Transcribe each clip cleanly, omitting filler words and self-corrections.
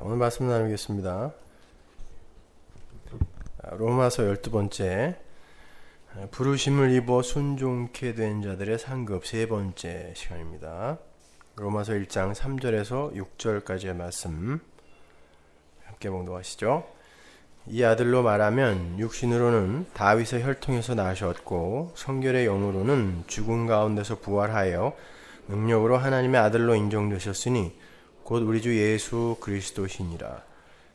오늘 말씀 나누겠습니다. 로마서 12번째, 부르심을 입어 순종케 된 자들의 상급 세 번째 시간입니다. 로마서 1장 3절에서 6절까지의 말씀 함께 봉독하시죠. 이 아들로 말하면 육신으로는 다윗의 혈통에서 나셨고 성결의 영으로는 죽음 가운데서 부활하여 능력으로 하나님의 아들로 인정되셨으니 곧 우리 주 예수 그리스도시니라.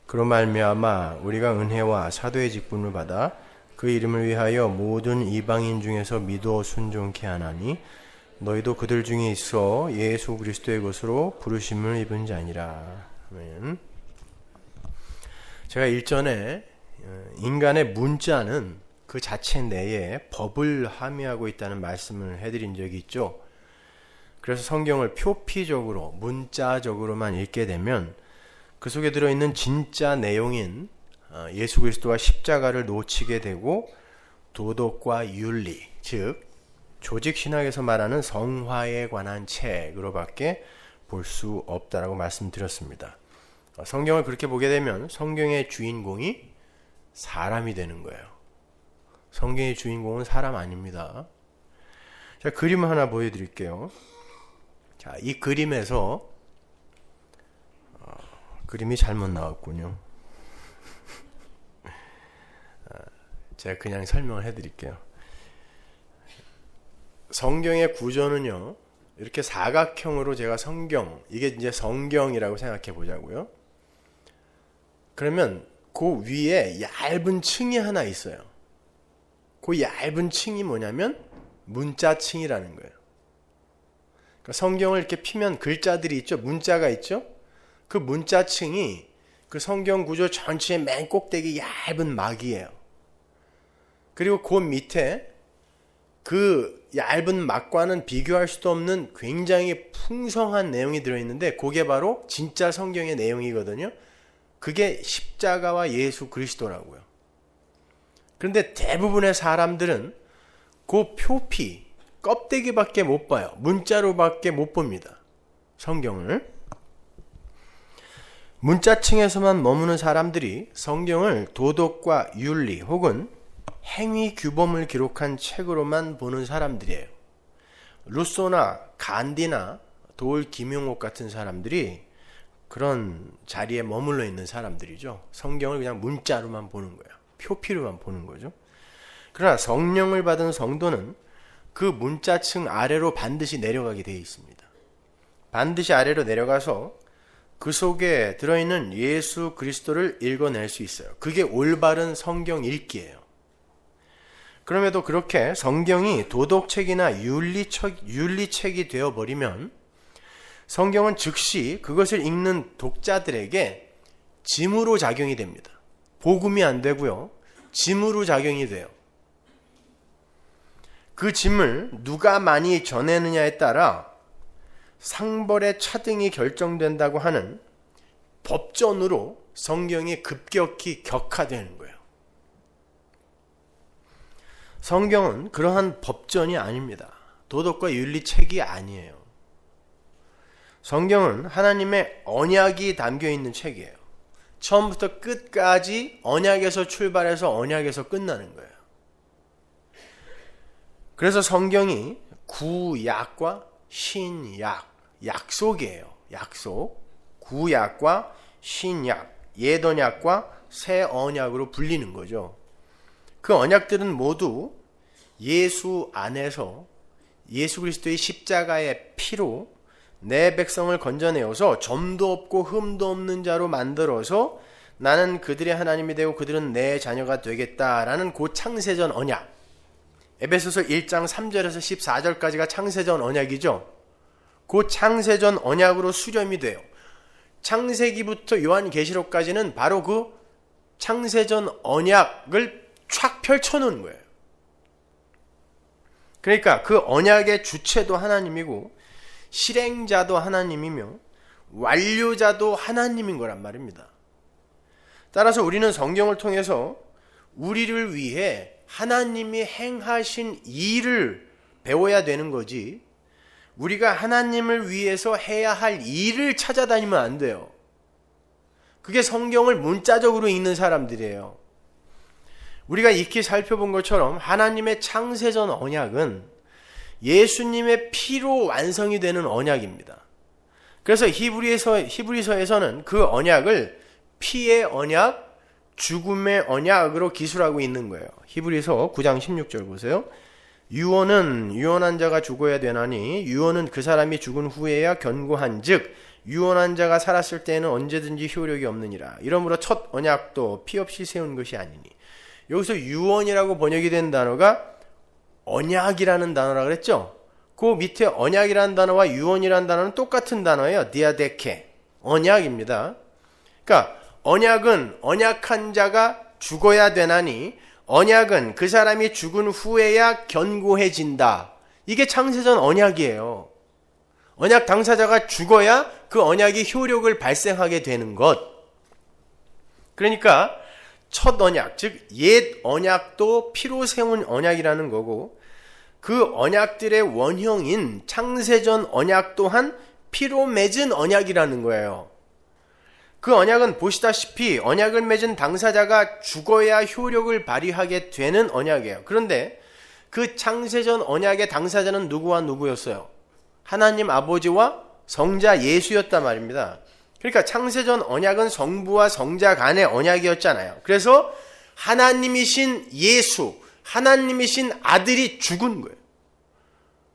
그로 말미암아 우리가 은혜와 사도의 직분을 받아 그 이름을 위하여 모든 이방인 중에서 믿어 순종케 하나니 너희도 그들 중에 있어 예수 그리스도의 것으로 부르심을 입은 자니라. 아멘. 제가 일전에 인간의 문자는 그 자체 내에 법을 함의하고 있다는 말씀을 해드린 적이 있죠. 그래서 성경을 표피적으로 문자적으로만 읽게 되면 그 속에 들어있는 진짜 내용인 예수 그리스도와 십자가를 놓치게 되고 도덕과 윤리, 즉 조직신학에서 말하는 성화에 관한 책으로밖에 볼 수 없다라고 말씀드렸습니다. 성경을 그렇게 보게 되면 성경의 주인공이 사람이 되는 거예요. 성경의 주인공은 사람 아닙니다. 자, 그림 하나 보여드릴게요. 자, 이 그림에서 그림이 잘못 나왔군요. 제가 그냥 설명을 해드릴게요. 성경의 구조는요, 이렇게 사각형으로 제가 이게 이제 성경이라고 생각해 보자고요. 그러면 그 위에 얇은 층이 하나 있어요. 그 얇은 층이 뭐냐면 문자층이라는 거예요. 그러니까 성경을 이렇게 피면 글자들이 있죠. 문자가 있죠. 그 문자층이 그 성경 구조 전체의 맨 꼭대기 얇은 막이에요. 그리고 그 밑에 그 얇은 막과는 비교할 수도 없는 굉장히 풍성한 내용이 들어있는데 그게 바로 진짜 성경의 내용이거든요. 그게 십자가와 예수 그리스도라고요. 그런데 대부분의 사람들은 그 표피, 껍데기밖에 못 봐요. 문자로밖에 못 봅니다. 성경을. 문자층에서만 머무는 사람들이 성경을 도덕과 윤리 혹은 행위 규범을 기록한 책으로만 보는 사람들이에요. 루소나 간디나 도울 김용옥 같은 사람들이 그런 자리에 머물러 있는 사람들이죠. 성경을 그냥 문자로만 보는 거예요. 표피로만 보는 거죠. 그러나 성령을 받은 성도는 그 문자층 아래로 반드시 내려가게 되어 있습니다. 반드시 아래로 내려가서 그 속에 들어있는 예수 그리스도를 읽어낼 수 있어요. 그게 올바른 성경 읽기예요. 그럼에도 그렇게 성경이 도덕책이나 윤리책이 되어버리면 성경은 즉시 그것을 읽는 독자들에게 짐으로 작용이 됩니다. 복음이 안 되고요. 짐으로 작용이 돼요. 그 짐을 누가 많이 전해느냐에 따라 상벌의 차등이 결정된다고 하는 법전으로 성경이 급격히 격화되는 거예요. 성경은 그러한 법전이 아닙니다. 도덕과 윤리책이 아니에요. 성경은 하나님의 언약이 담겨있는 책이에요. 처음부터 끝까지 언약에서 출발해서 언약에서 끝나는 거예요. 그래서 성경이 구약과 신약, 약속이에요. 약속. 구약과 신약, 옛 언약과 새 언약으로 불리는 거죠. 그 언약들은 모두 예수 안에서 예수 그리스도의 십자가의 피로 내 백성을 건져내어서 점도 없고 흠도 없는 자로 만들어서 나는 그들의 하나님이 되고 그들은 내 자녀가 되겠다라는 그 창세전 언약. 에베소서 1장 3절에서 14절까지가 창세전 언약이죠. 그 창세전 언약으로 수렴이 돼요. 창세기부터 요한계시록까지는 바로 그 창세전 언약을 쫙 펼쳐놓은 거예요. 그러니까 그 언약의 주체도 하나님이고 실행자도 하나님이며 완료자도 하나님인 거란 말입니다. 따라서 우리는 성경을 통해서 우리를 위해 하나님이 행하신 일을 배워야 되는 거지, 우리가 하나님을 위해서 해야 할 일을 찾아다니면 안 돼요. 그게 성경을 문자적으로 읽는 사람들이에요. 우리가 익히 살펴본 것처럼 하나님의 창세전 언약은 예수님의 피로 완성이 되는 언약입니다. 그래서 히브리서에서는 그 언약을 피의 언약, 죽음의 언약으로 기술하고 있는 거예요. 히브리서 9장 16절 보세요. 유언은 유언한 자가 죽어야 되나니 유언은 그 사람이 죽은 후에야 견고한즉 유언한 자가 살았을 때에는 언제든지 효력이 없느니라. 이러므로 첫 언약도 피 없이 세운 것이 아니니. 여기서 유언이라고 번역이 된 단어가 언약이라는 단어라 그랬죠. 그 밑에 언약이라는 단어와 유언이라는 단어는 똑같은 단어예요. 디아데케, 언약입니다. 그러니까 언약은 언약한 자가 죽어야 되나니 언약은 그 사람이 죽은 후에야 견고해진다. 이게 창세전 언약이에요. 언약 당사자가 죽어야 그 언약이 효력을 발생하게 되는 것. 그러니까 첫 언약, 즉 옛 언약도 피로 세운 언약이라는 거고 그 언약들의 원형인 창세전 언약 또한 피로 맺은 언약이라는 거예요. 그 언약은 보시다시피 언약을 맺은 당사자가 죽어야 효력을 발휘하게 되는 언약이에요. 그런데 그 창세전 언약의 당사자는 누구와 누구였어요? 하나님 아버지와 성자 예수였단 말입니다. 그러니까 창세전 언약은 성부와 성자 간의 언약이었잖아요. 그래서 하나님이신 예수, 하나님이신 아들이 죽은 거예요.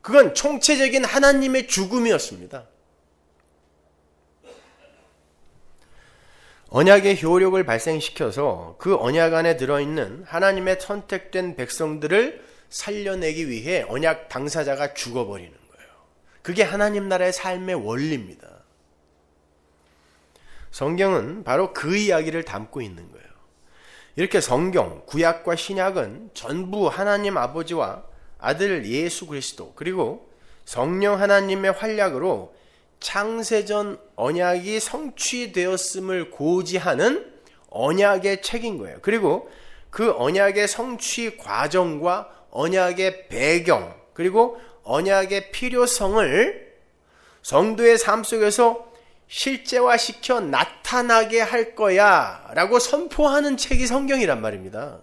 그건 총체적인 하나님의 죽음이었습니다. 언약의 효력을 발생시켜서 그 언약 안에 들어있는 하나님의 선택된 백성들을 살려내기 위해 언약 당사자가 죽어버리는 거예요. 그게 하나님 나라의 삶의 원리입니다. 성경은 바로 그 이야기를 담고 있는 거예요. 이렇게 성경, 구약과 신약은 전부 하나님 아버지와 아들 예수 그리스도 그리고 성령 하나님의 활약으로 창세전 언약이 성취되었음을 고지하는 언약의 책인 거예요. 그리고 그 언약의 성취 과정과 언약의 배경 그리고 언약의 필요성을 성도의 삶 속에서 실제화시켜 나타나게 할 거야 라고 선포하는 책이 성경이란 말입니다.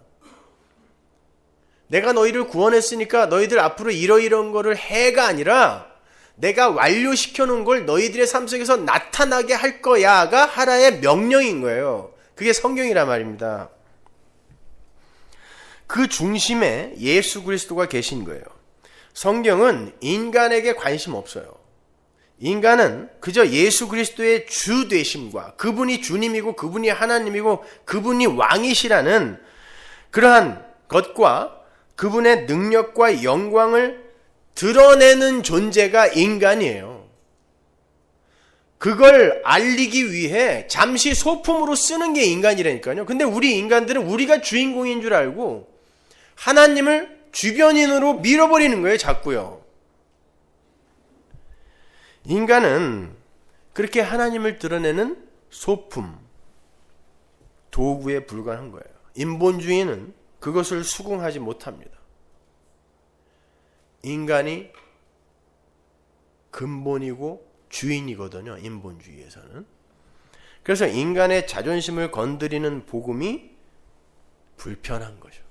내가 너희를 구원했으니까 너희들 앞으로 이러이러한 거를 해가 아니라 내가 완료시켜 놓은 걸 너희들의 삶 속에서 나타나게 할 거야가 하나의 명령인 거예요. 그게 성경이란 말입니다. 그 중심에 예수 그리스도가 계신 거예요. 성경은 인간에게 관심 없어요. 인간은 그저 예수 그리스도의 주 되심과 그분이 주님이고 그분이 하나님이고 그분이 왕이시라는 그러한 것과 그분의 능력과 영광을 드러내는 존재가 인간이에요. 그걸 알리기 위해 잠시 소품으로 쓰는 게 인간이라니까요. 근데 우리 인간들은 우리가 주인공인 줄 알고 하나님을 주변인으로 밀어버리는 거예요, 자꾸요. 인간은 그렇게 하나님을 드러내는 소품, 도구에 불과한 거예요. 인본주의는 그것을 수긍하지 못합니다. 인간이 근본이고 주인이거든요, 인본주의에서는. 그래서 인간의 자존심을 건드리는 복음이 불편한 거죠.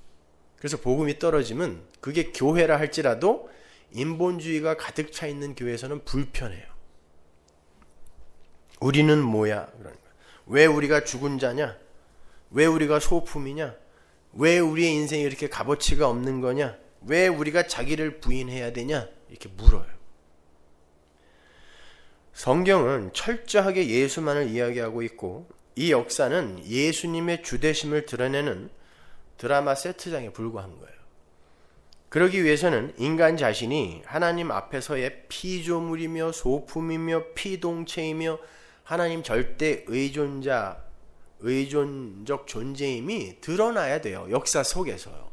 그래서 복음이 떨어지면 그게 교회라 할지라도 인본주의가 가득 차 있는 교회에서는 불편해요. 우리는 뭐야? 그러니까 왜 우리가 죽은 자냐? 왜 우리가 소품이냐? 왜 우리의 인생이 이렇게 값어치가 없는 거냐? 왜 우리가 자기를 부인해야 되냐? 이렇게 물어요. 성경은 철저하게 예수만을 이야기하고 있고 이 역사는 예수님의 주되심을 드러내는 드라마 세트장에 불과한 거예요. 그러기 위해서는 인간 자신이 하나님 앞에서의 피조물이며 소품이며 피동체이며 하나님 절대 의존적 존재임이 드러나야 돼요. 역사 속에서요.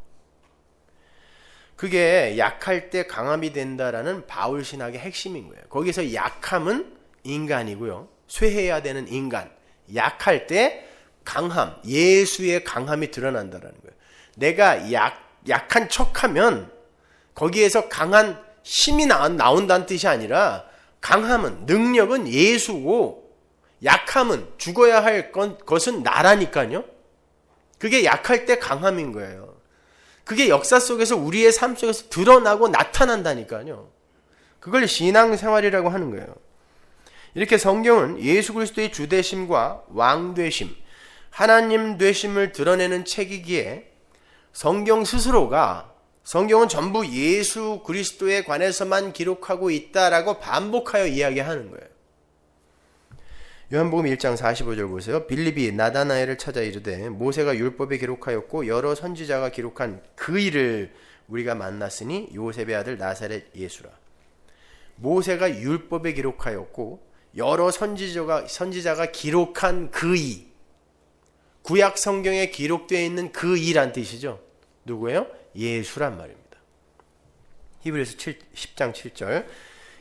그게 약할 때 강함이 된다라는 바울 신학의 핵심인 거예요. 거기서 약함은 인간이고요. 쇠해야 되는 인간. 약할 때 강함, 예수의 강함이 드러난다라는 거예요. 내가 약한 척하면 거기에서 강한 힘이 나온다는 뜻이 아니라 강함은, 능력은 예수고 약함은, 죽어야 할 것은 나라니까요. 그게 약할 때 강함인 거예요. 그게 역사 속에서 우리의 삶 속에서 드러나고 나타난다니까요. 그걸 신앙생활이라고 하는 거예요. 이렇게 성경은 예수 그리스도의 주되심과 왕되심, 하나님 되심을 드러내는 책이기에 성경은 전부 예수 그리스도에 관해서만 기록하고 있다라고 반복하여 이야기하는 거예요. 요한복음 1장 45절 보세요. 빌립이 나다나엘을 찾아 이르되 모세가 율법에 기록하였고 여러 선지자가 기록한 그 일을 우리가 만났으니 요셉의 아들 나사렛 예수라. 모세가 율법에 기록하였고 여러 선지자가 기록한 그 일, 구약 성경에 기록되어 있는 그 일란 뜻이죠. 누구예요? 예수란 말입니다. 히브리서 10장 7절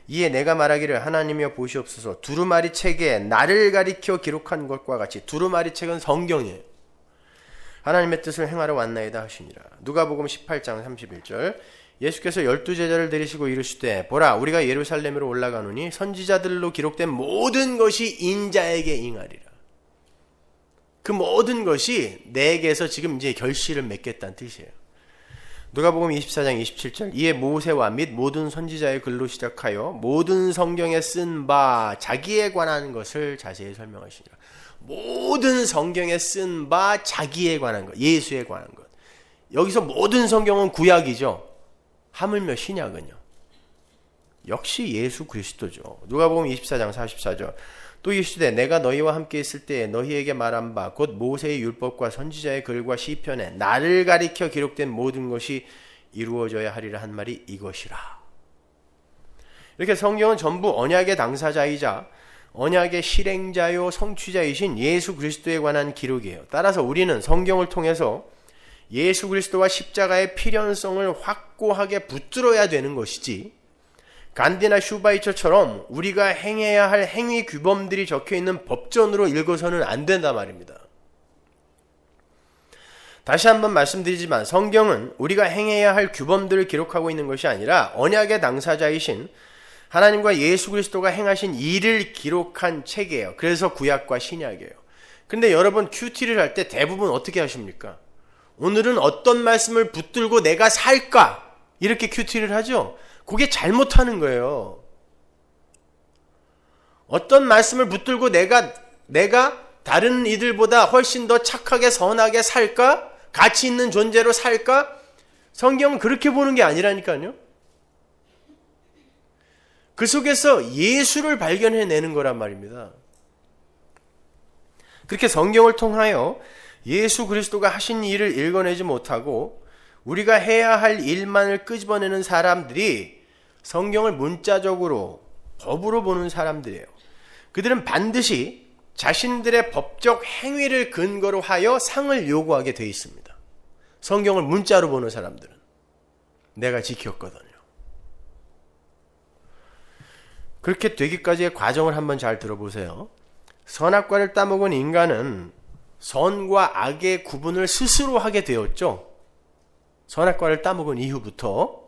이에 내가 말하기를 하나님이여 보시옵소서 두루마리 책에 나를 가리켜 기록한 것과 같이, 두루마리 책은 성경이에요. 하나님의 뜻을 행하러 왔나이다 하시니라. 누가복음 18장 31절 예수께서 12제자를 데리시고 이르시되 보라 우리가 예루살렘으로 올라가노니 선지자들로 기록된 모든 것이 인자에게 응하리라. 그 모든 것이 내게서 지금 이제 결실을 맺겠다는 뜻이에요. 누가복음 24장 27절 이에 모세와 및 모든 선지자의 글로 시작하여 모든 성경에 쓴 바 자기에 관한 것을 자세히 설명하시니라. 모든 성경에 쓴 바 자기에 관한 것, 예수에 관한 것. 여기서 모든 성경은 구약이죠. 하물며 신약은요. 역시 예수 그리스도죠. 누가복음 24장 44절 또 이르시되 내가 너희와 함께 있을 때에 너희에게 말한 바 곧 모세의 율법과 선지자의 글과 시편에 나를 가리켜 기록된 모든 것이 이루어져야 하리라 한 말이 이것이라. 이렇게 성경은 전부 언약의 당사자이자 언약의 실행자요 성취자이신 예수 그리스도에 관한 기록이에요. 따라서 우리는 성경을 통해서 예수 그리스도와 십자가의 필연성을 확고하게 붙들어야 되는 것이지, 간디나 슈바이처처럼 우리가 행해야 할 행위 규범들이 적혀있는 법전으로 읽어서는 안 된단 말입니다. 다시 한번 말씀드리지만 성경은 우리가 행해야 할 규범들을 기록하고 있는 것이 아니라 언약의 당사자이신 하나님과 예수 그리스도가 행하신 일을 기록한 책이에요. 그래서 구약과 신약이에요. 근데 여러분 큐티를 할 때 대부분 어떻게 하십니까? 오늘은 어떤 말씀을 붙들고 내가 살까? 이렇게 큐티를 하죠. 그게 잘못하는 거예요. 어떤 말씀을 붙들고 내가 다른 이들보다 훨씬 더 착하게 선하게 살까? 가치 있는 존재로 살까? 성경은 그렇게 보는 게 아니라니까요. 그 속에서 예수를 발견해내는 거란 말입니다. 그렇게 성경을 통하여 예수 그리스도가 하신 일을 읽어내지 못하고 우리가 해야 할 일만을 끄집어내는 사람들이 성경을 문자적으로 법으로 보는 사람들이에요. 그들은 반드시 자신들의 법적 행위를 근거로 하여 상을 요구하게 되어 있습니다. 성경을 문자로 보는 사람들은 내가 지켰거든요. 그렇게 되기까지의 과정을 한번 잘 들어보세요. 선악과를 따먹은 인간은 선과 악의 구분을 스스로 하게 되었죠. 선악과를 따먹은 이후부터.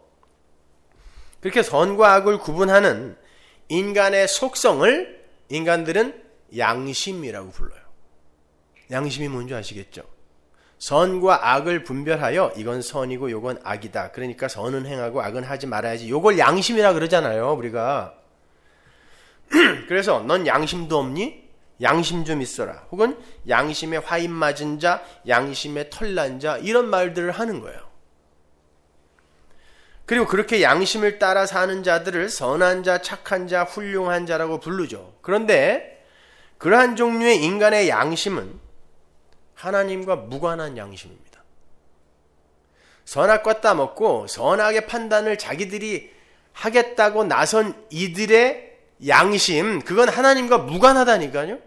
그렇게 선과 악을 구분하는 인간의 속성을 인간들은 양심이라고 불러요. 양심이 뭔지 아시겠죠? 선과 악을 분별하여 이건 선이고 이건 악이다. 그러니까 선은 행하고 악은 하지 말아야지. 이걸 양심이라 그러잖아요, 우리가. 그래서 넌 양심도 없니? 양심 좀 있어라. 혹은 양심에 화인 맞은 자, 양심에 털난 자, 이런 말들을 하는 거예요. 그리고 그렇게 양심을 따라 사는 자들을 선한 자, 착한 자, 훌륭한 자라고 부르죠. 그런데 그러한 종류의 인간의 양심은 하나님과 무관한 양심입니다. 선악과 따먹고 선악의 판단을 자기들이 하겠다고 나선 이들의 양심, 그건 하나님과 무관하다니까요.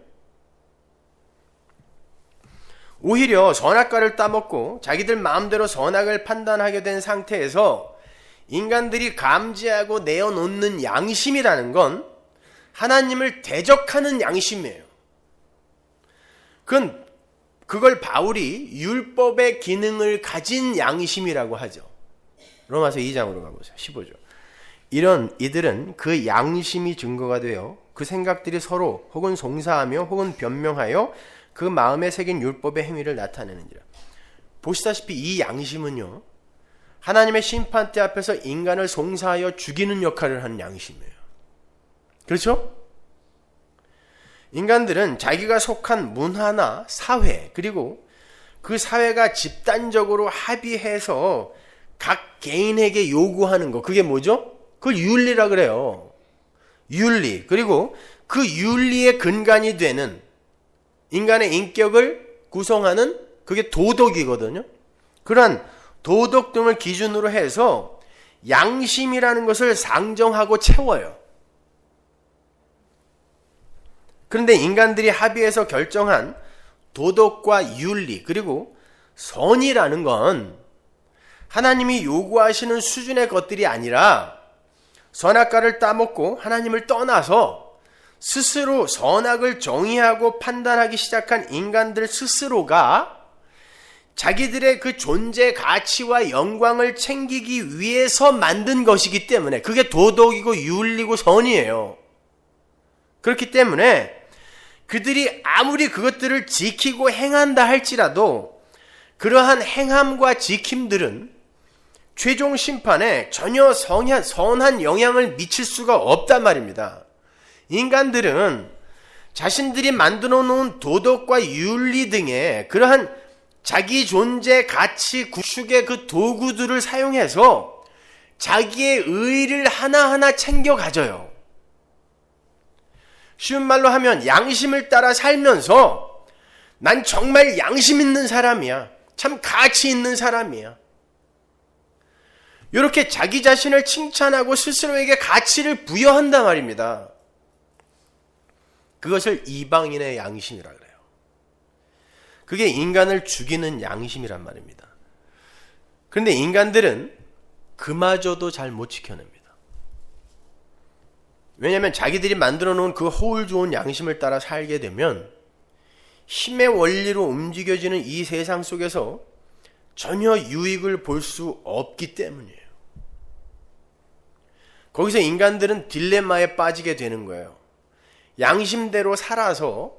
오히려 선악과를 따먹고 자기들 마음대로 선악을 판단하게 된 상태에서 인간들이 감지하고 내어놓는 양심이라는 건 하나님을 대적하는 양심이에요. 그걸 바울이 율법의 기능을 가진 양심이라고 하죠. 로마서 2장으로 가보세요. 15절. 이들은 그 양심이 증거가 되어 그 생각들이 서로 혹은 송사하며 혹은 변명하여 그 마음에 새긴 율법의 행위를 나타내는지라. 보시다시피 이 양심은요, 하나님의 심판대 앞에서 인간을 송사하여 죽이는 역할을 하는 양심이에요. 그렇죠? 인간들은 자기가 속한 문화나 사회, 그리고 그 사회가 집단적으로 합의해서 각 개인에게 요구하는 거, 그게 뭐죠? 그걸 윤리라 그래요. 윤리. 그리고 그 윤리의 근간이 되는 인간의 인격을 구성하는 그게 도덕이거든요. 그러한 도덕 등을 기준으로 해서 양심이라는 것을 상정하고 채워요. 그런데 인간들이 합의해서 결정한 도덕과 윤리 그리고 선이라는 건 하나님이 요구하시는 수준의 것들이 아니라 선악과를 따먹고 하나님을 떠나서 스스로 선악을 정의하고 판단하기 시작한 인간들 스스로가 자기들의 그 존재 가치와 영광을 챙기기 위해서 만든 것이기 때문에 그게 도덕이고 윤리고 선이에요. 그렇기 때문에 그들이 아무리 그것들을 지키고 행한다 할지라도 그러한 행함과 지킴들은 최종 심판에 전혀 선한 영향을 미칠 수가 없단 말입니다. 인간들은 자신들이 만들어 놓은 도덕과 윤리 등의 그러한 자기 존재 가치 구축의 그 도구들을 사용해서 자기의 의의를 하나하나 챙겨 가져요. 쉬운 말로 하면 양심을 따라 살면서 난 정말 양심 있는 사람이야. 참 가치 있는 사람이야. 이렇게 자기 자신을 칭찬하고 스스로에게 가치를 부여한단 말입니다. 그것을 이방인의 양심이라 그래요. 그게 인간을 죽이는 양심이란 말입니다. 그런데 인간들은 그마저도 잘 못 지켜냅니다. 왜냐하면 자기들이 만들어 놓은 그 허울 좋은 양심을 따라 살게 되면 힘의 원리로 움직여지는 이 세상 속에서 전혀 유익을 볼 수 없기 때문이에요. 거기서 인간들은 딜레마에 빠지게 되는 거예요. 양심대로 살아서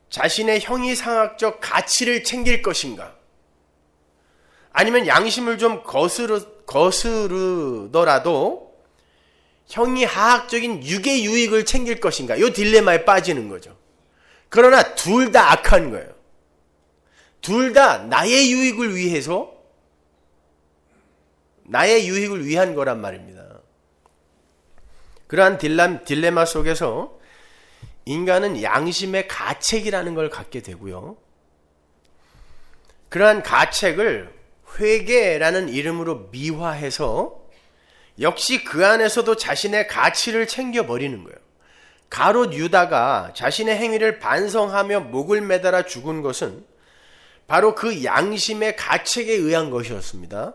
자신의 형이상학적 가치를 챙길 것인가? 아니면 양심을 좀 거스르더라도 형이하학적인 육의 유익을 챙길 것인가? 이 딜레마에 빠지는 거죠. 그러나 둘 다 악한 거예요. 둘 다 나의 유익을 위해서 나의 유익을 위한 거란 말입니다. 그러한 딜레마 속에서 인간은 양심의 가책이라는 걸 갖게 되고요. 그러한 가책을 회개라는 이름으로 미화해서 역시 그 안에서도 자신의 가치를 챙겨버리는 거예요. 가롯 유다가 자신의 행위를 반성하며 목을 매달아 죽은 것은 바로 그 양심의 가책에 의한 것이었습니다.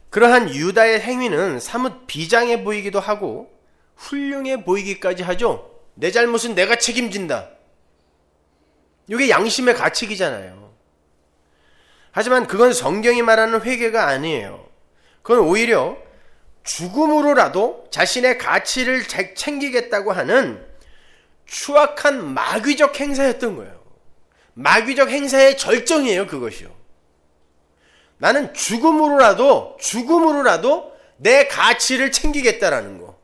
그러한 유다의 행위는 사뭇 비장해 보이기도 하고 훌륭해 보이기까지 하죠. 내 잘못은 내가 책임진다. 이게 양심의 가책이잖아요. 하지만 그건 성경이 말하는 회개가 아니에요. 그건 오히려 죽음으로라도 자신의 가치를 챙기겠다고 하는 추악한 마귀적 행사였던 거예요. 마귀적 행사의 절정이에요, 그것이요. 나는 죽음으로라도 내 가치를 챙기겠다라는 거.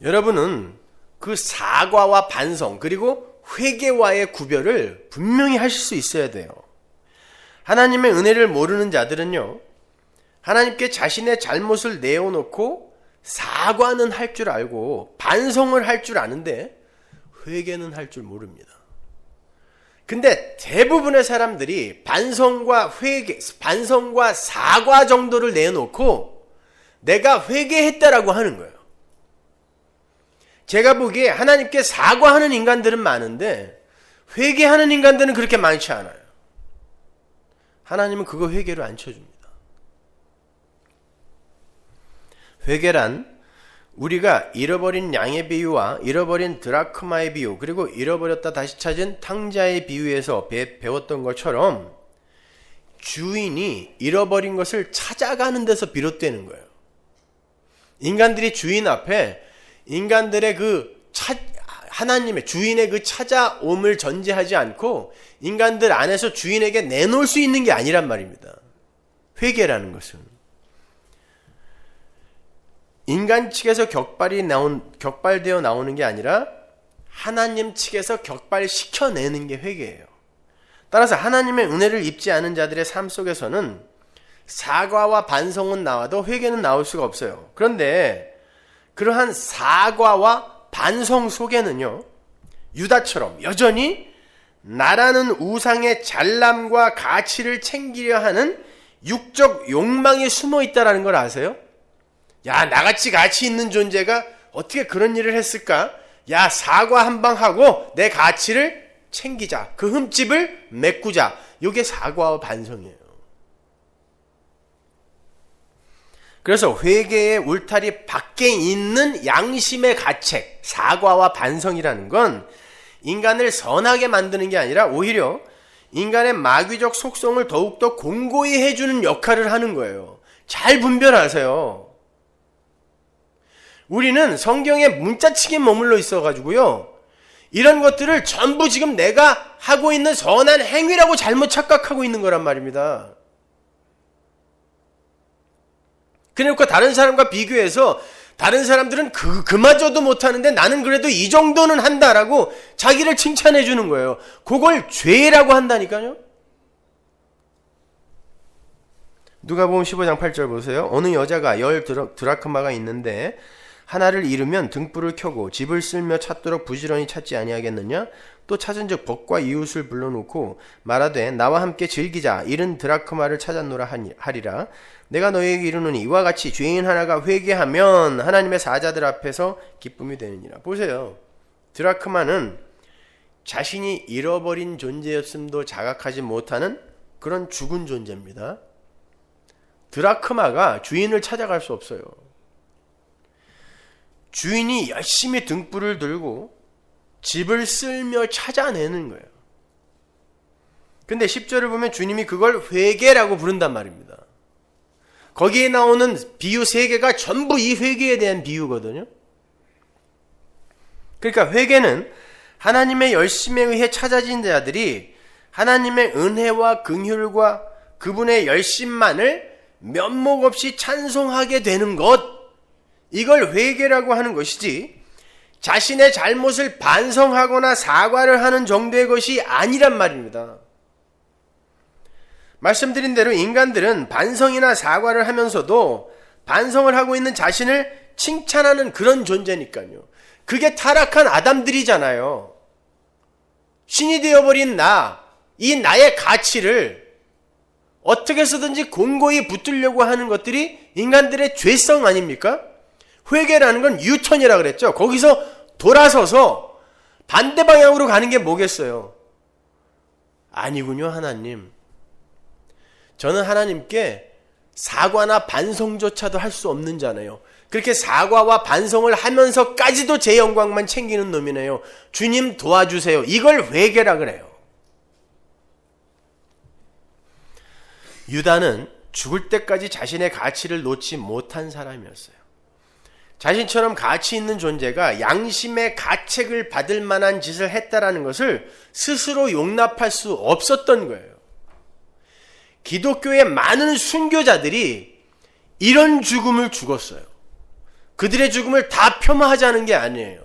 여러분은 그 사과와 반성 그리고 회개와의 구별을 분명히 하실 수 있어야 돼요. 하나님의 은혜를 모르는 자들은요, 하나님께 자신의 잘못을 내어놓고 사과는 할 줄 알고 반성을 할 줄 아는데 회개는 할 줄 모릅니다. 근데 대부분의 사람들이 반성과 사과 정도를 내놓고 내가 회개했다라고 하는 거예요. 제가 보기에 하나님께 사과하는 인간들은 많은데 회개하는 인간들은 그렇게 많지 않아요. 하나님은 그거 회개로 안 쳐줍니다. 회개란 우리가 잃어버린 양의 비유와 잃어버린 드라크마의 비유 그리고 잃어버렸다 다시 찾은 탕자의 비유에서 배웠던 것처럼 주인이 잃어버린 것을 찾아가는 데서 비롯되는 거예요. 인간들이 주인 앞에 인간들의 하나님의 주인의 그 찾아옴을 전제하지 않고 인간들 안에서 주인에게 내놓을 수 있는 게 아니란 말입니다. 회개라는 것은 인간 측에서 격발되어 나오는 게 아니라 하나님 측에서 격발시켜내는 게 회개예요. 따라서 하나님의 은혜를 입지 않은 자들의 삶 속에서는 사과와 반성은 나와도 회개는 나올 수가 없어요. 그런데 그러한 사과와 반성 속에는요, 유다처럼 여전히 나라는 우상의 잘남과 가치를 챙기려 하는 육적 욕망이 숨어 있다는 걸 아세요? 야, 나같이 가치 있는 존재가 어떻게 그런 일을 했을까? 야, 사과 한 방 하고 내 가치를 챙기자. 그 흠집을 메꾸자. 이게 사과와 반성이에요. 그래서 회개의 울타리 밖에 있는 양심의 가책, 사과와 반성이라는 건 인간을 선하게 만드는 게 아니라 오히려 인간의 마귀적 속성을 더욱더 공고히 해주는 역할을 하는 거예요. 잘 분별하세요. 우리는 성경에 문자치기 머물러 있어가지고요, 이런 것들을 전부 지금 내가 하고 있는 선한 행위라고 잘못 착각하고 있는 거란 말입니다. 그러니까 다른 사람과 비교해서 다른 사람들은 그마저도 못하는데 나는 그래도 이 정도는 한다라고 자기를 칭찬해 주는 거예요. 그걸 죄라고 한다니까요. 누가복음 15장 8절 보세요. 어느 여자가 10 드라크마가 있는데 하나를 잃으면 등불을 켜고 집을 쓸며 찾도록 부지런히 찾지 아니하겠느냐? 또 찾은즉 벗과 이웃을 불러놓고 말하되 나와 함께 즐기자. 잃은 드라크마를 찾았노라 하리라. 내가 너희에게 이르노니 이와 같이 죄인 하나가 회개하면 하나님의 사자들 앞에서 기쁨이 되느니라. 보세요. 드라크마는 자신이 잃어버린 존재였음도 자각하지 못하는 그런 죽은 존재입니다. 드라크마가 주인을 찾아갈 수 없어요. 주인이 열심히 등불을 들고 집을 쓸며 찾아내는 거예요. 근데 10절을 보면 주님이 그걸 회개라고 부른단 말입니다. 거기에 나오는 비유 3개가 전부 이 회개에 대한 비유거든요. 그러니까 회개는 하나님의 열심에 의해 찾아진 자들이 하나님의 은혜와 긍휼과 그분의 열심만을 면목 없이 찬송하게 되는 것, 이걸 회개라고 하는 것이지 자신의 잘못을 반성하거나 사과를 하는 정도의 것이 아니란 말입니다. 말씀드린 대로 인간들은 반성이나 사과를 하면서도 반성을 하고 있는 자신을 칭찬하는 그런 존재니까요. 그게 타락한 아담들이잖아요. 신이 되어버린 이 나의 가치를 어떻게 해서든지 공고히 붙들려고 하는 것들이 인간들의 죄성 아닙니까? 회개라는 건 유턴이라 그랬죠. 거기서 돌아서서 반대 방향으로 가는 게 뭐겠어요? 아니군요, 하나님. 저는 하나님께 사과나 반성조차도 할 수 없는 자네요. 그렇게 사과와 반성을 하면서까지도 제 영광만 챙기는 놈이네요. 주님 도와주세요. 이걸 회개라 그래요. 유다는 죽을 때까지 자신의 가치를 놓지 못한 사람이었어요. 자신처럼 가치 있는 존재가 양심의 가책을 받을 만한 짓을 했다라는 것을 스스로 용납할 수 없었던 거예요. 기독교의 많은 순교자들이 이런 죽음을 죽었어요. 그들의 죽음을 다 폄하하자는 게 아니에요.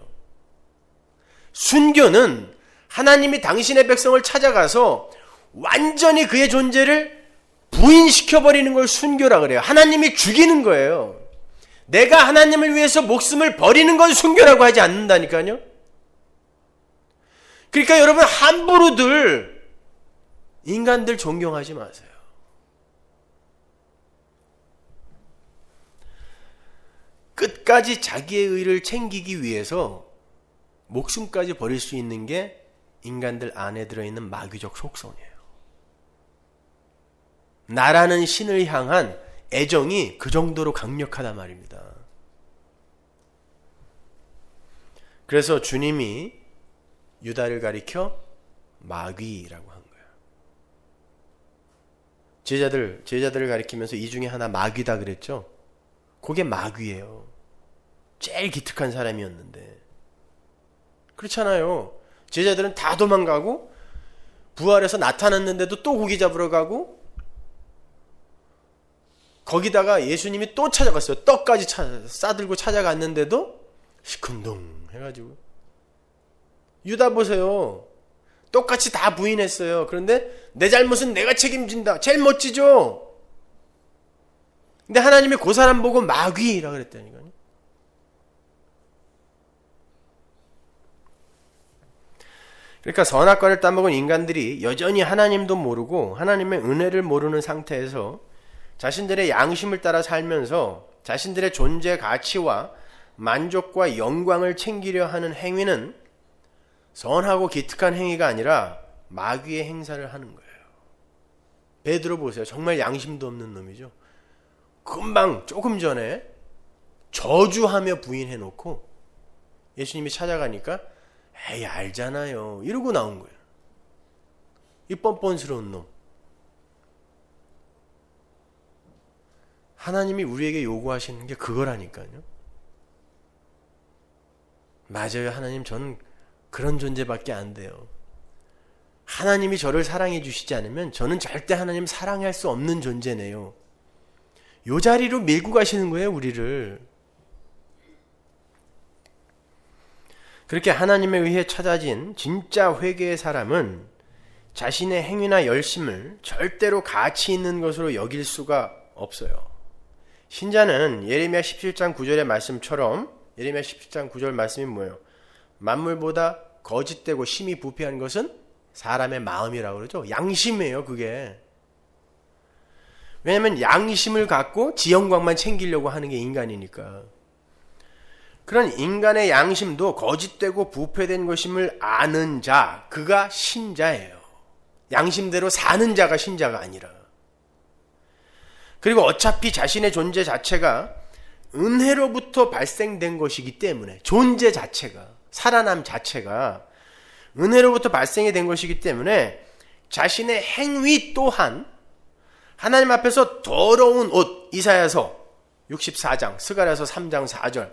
순교는 하나님이 당신의 백성을 찾아가서 완전히 그의 존재를 부인시켜버리는 걸 순교라 그래요. 하나님이 죽이는 거예요. 내가 하나님을 위해서 목숨을 버리는 건 순교라고 하지 않는다니까요. 그러니까 여러분, 함부로들 인간들 존경하지 마세요. 끝까지 자기의 의를 챙기기 위해서 목숨까지 버릴 수 있는 게 인간들 안에 들어있는 마귀적 속성이에요. 나라는 신을 향한 애정이 그 정도로 강력하단 말입니다. 그래서 주님이 유다를 가리켜 마귀라고 한 거예요. 제자들을 가리키면서 이 중에 하나 마귀다 그랬죠? 그게 마귀예요. 제일 기특한 사람이었는데. 그렇잖아요. 제자들은 다 도망가고 부활해서 나타났는데도 또 고기 잡으러 가고, 거기다가 예수님이 또 찾아갔어요. 떡까지 싸들고 찾아갔는데도 시큰둥 해가지고. 유다 보세요. 똑같이 다 부인했어요. 그런데 내 잘못은 내가 책임진다. 제일 멋지죠. 근데 하나님이 그 사람 보고 마귀라 그랬다니까요. 그러니까 선악과를 따먹은 인간들이 여전히 하나님도 모르고 하나님의 은혜를 모르는 상태에서 자신들의 양심을 따라 살면서 자신들의 존재 가치와 만족과 영광을 챙기려 하는 행위는 선하고 기특한 행위가 아니라 마귀의 행사를 하는 거예요. 베드로 보세요. 정말 양심도 없는 놈이죠. 금방 조금 전에 저주하며 부인해놓고 예수님이 찾아가니까 에이 알잖아요 이러고 나온 거예요. 이 뻔뻔스러운 놈. 하나님이 우리에게 요구하시는 게 그거라니까요. 맞아요. 하나님, 저는 그런 존재밖에 안 돼요. 하나님이 저를 사랑해 주시지 않으면 저는 절대 하나님 사랑할 수 없는 존재네요. 요 자리로 밀고 가시는 거예요, 우리를. 그렇게 하나님에 의해 찾아진 진짜 회개의 사람은 자신의 행위나 열심을 절대로 가치 있는 것으로 여길 수가 없어요. 신자는 예레미야 17장 9절의 말씀처럼, 예레미야 17장 9절 말씀이 뭐예요? 만물보다 거짓되고 심히 부패한 것은 사람의 마음이라고 그러죠. 양심이에요, 그게. 왜냐하면 양심을 갖고 지 영광만 챙기려고 하는 게 인간이니까. 그런 인간의 양심도 거짓되고 부패된 것임을 아는 자, 그가 신자예요. 양심대로 사는 자가 신자가 아니라. 그리고 어차피 자신의 존재 자체가 은혜로부터 발생된 것이기 때문에, 존재 자체가, 살아남 자체가 은혜로부터 발생이 된 것이기 때문에 자신의 행위 또한 하나님 앞에서 더러운 옷, 이사야서 64장, 스가랴서 3장 4절,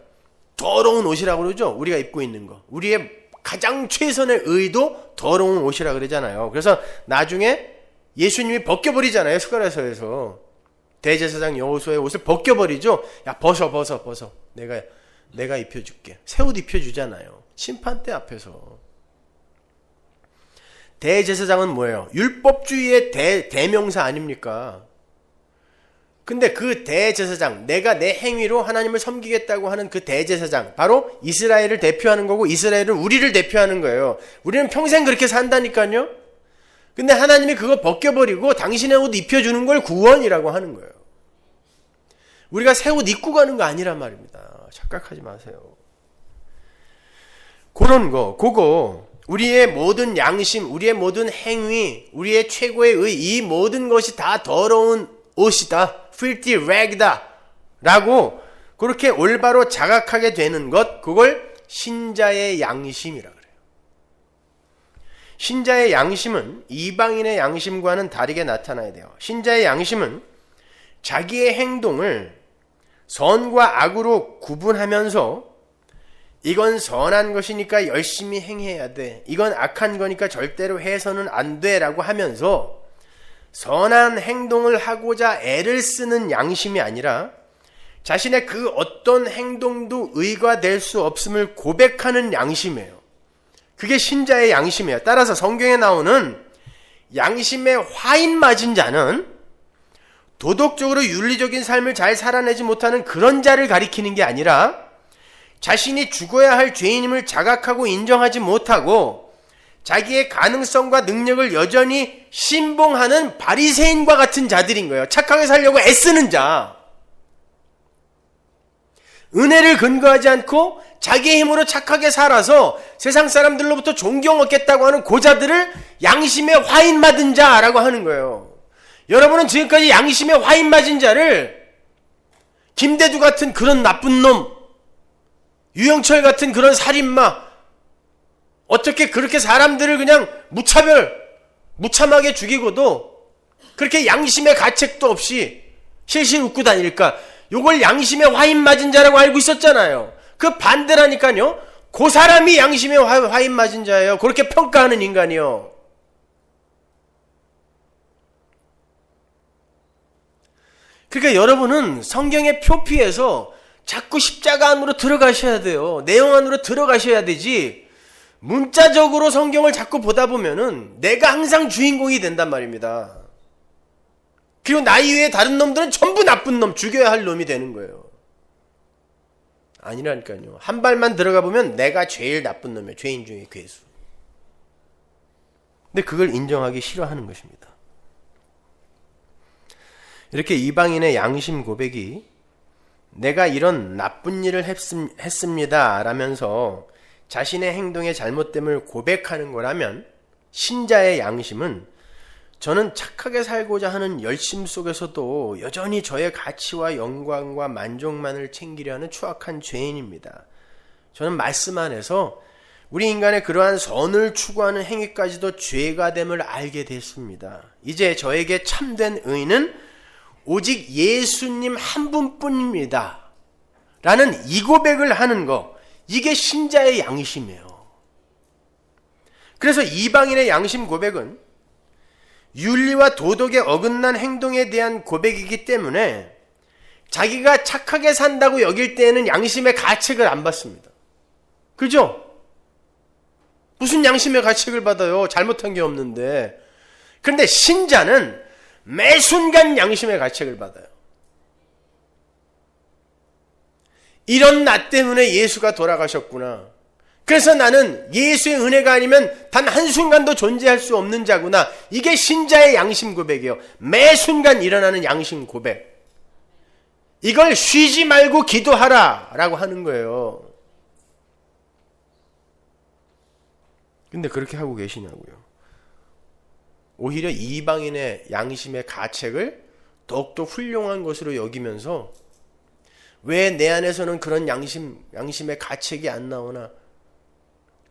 더러운 옷이라고 그러죠. 우리가 입고 있는 거. 우리의 가장 최선의 의도 더러운 옷이라고 그러잖아요. 그래서 나중에 예수님이 벗겨버리잖아요. 스가랴서에서. 대제사장 여호수아의 옷을 벗겨버리죠. 야, 벗어. 내가 입혀줄게. 새 옷 입혀주잖아요. 심판대 앞에서. 대제사장은 뭐예요? 율법주의의 대명사 아닙니까? 근데 그 대제사장, 내가 내 행위로 하나님을 섬기겠다고 하는 그 대제사장, 바로 이스라엘을 대표하는 거고, 이스라엘은 우리를 대표하는 거예요. 우리는 평생 그렇게 산다니까요. 근데 하나님이 그거 벗겨버리고 당신의 옷 입혀주는 걸 구원이라고 하는 거예요. 우리가 새 옷 입고 가는 거 아니란 말입니다. 착각하지 마세요. 그런 거, 그거 우리의 모든 양심, 우리의 모든 행위, 우리의 최고의 의, 이 모든 것이 다 더러운 옷이다, filthy rag이다 라고 그렇게 올바로 자각하게 되는 것, 그걸 신자의 양심이라 그래요. 신자의 양심은 이방인의 양심과는 다르게 나타나야 돼요. 신자의 양심은 자기의 행동을 선과 악으로 구분하면서 이건 선한 것이니까 열심히 행해야 돼, 이건 악한 거니까 절대로 해서는 안 돼 라고 하면서 선한 행동을 하고자 애를 쓰는 양심이 아니라 자신의 그 어떤 행동도 의가 될 수 없음을 고백하는 양심이에요. 그게 신자의 양심이에요. 따라서 성경에 나오는 양심에 화인 맞은 자는 도덕적으로 윤리적인 삶을 잘 살아내지 못하는 그런 자를 가리키는 게 아니라 자신이 죽어야 할 죄인임을 자각하고 인정하지 못하고 자기의 가능성과 능력을 여전히 신봉하는 바리새인과 같은 자들인 거예요. 착하게 살려고 애쓰는 자. 은혜를 근거하지 않고 자기의 힘으로 착하게 살아서 세상 사람들로부터 존경 얻겠다고 하는 고자들을 양심에 화인 맞은 자라고 하는 거예요. 여러분은 지금까지 양심에 화인 맞은 자를 김대두 같은 그런 나쁜 놈, 유영철 같은 그런 살인마, 어떻게 그렇게 사람들을 그냥 무참하게 죽이고도 그렇게 양심의 가책도 없이 실실 웃고 다닐까? 요걸 양심에 화인 맞은 자라고 알고 있었잖아요. 그 반대라니까요. 그 사람이 양심의 화인 맞은 자예요. 그렇게 평가하는 인간이요. 그러니까 여러분은 성경의 표피에서 자꾸 십자가 안으로 들어가셔야 돼요. 내용 안으로 들어가셔야 되지. 문자적으로 성경을 자꾸 보다 보면은 내가 항상 주인공이 된단 말입니다. 그리고 나 이외에 다른 놈들은 전부 나쁜 놈, 죽여야 할 놈이 되는 거예요. 아니라니까요. 한 발만 들어가 보면 내가 제일 나쁜 놈이에요. 죄인 중에 괴수. 근데 그걸 인정하기 싫어하는 것입니다. 이렇게 이방인의 양심 고백이 내가 이런 나쁜 일을 했습니다 라면서 자신의 행동의 잘못됨을 고백하는 거라면 신자의 양심은 저는 착하게 살고자 하는 열심 속에서도 여전히 저의 가치와 영광과 만족만을 챙기려 하는 추악한 죄인입니다. 저는 말씀 안에서 우리 인간의 그러한 선을 추구하는 행위까지도 죄가 됨을 알게 됐습니다. 이제 저에게 참된 의는 오직 예수님 한 분뿐입니다. 라는 이 고백을 하는 거, 이게 신자의 양심이에요. 그래서 이방인의 양심 고백은 윤리와 도덕에 어긋난 행동에 대한 고백이기 때문에 자기가 착하게 산다고 여길 때에는 양심의 가책을 안 받습니다. 그죠? 무슨 양심의 가책을 받아요? 잘못한 게 없는데. 그런데 신자는 매 순간 양심의 가책을 받아요. 이런 나 때문에 예수가 돌아가셨구나. 그래서 나는 예수의 은혜가 아니면 단 한순간도 존재할 수 없는 자구나. 이게 신자의 양심 고백이에요. 매 순간 일어나는 양심 고백. 이걸 쉬지 말고 기도하라 라고 하는 거예요. 근데 그렇게 하고 계시냐고요. 오히려 이방인의 양심의 가책을 더욱더 훌륭한 것으로 여기면서 왜 내 안에서는 그런 양심의 가책이 안 나오나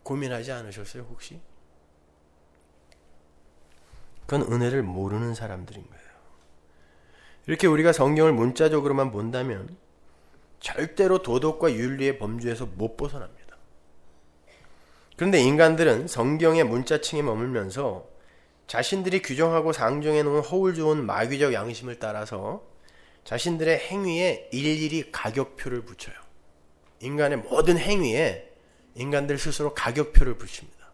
고민하지 않으셨어요, 혹시? 그건 은혜를 모르는 사람들인 거예요. 이렇게 우리가 성경을 문자적으로만 본다면 절대로 도덕과 윤리의 범주에서 못 벗어납니다. 그런데 인간들은 성경의 문자층에 머물면서 자신들이 규정하고 상정해 놓은 허울 좋은 마귀적 양심을 따라서 자신들의 행위에 일일이 가격표를 붙여요. 인간의 모든 행위에 인간들 스스로 가격표를 붙입니다.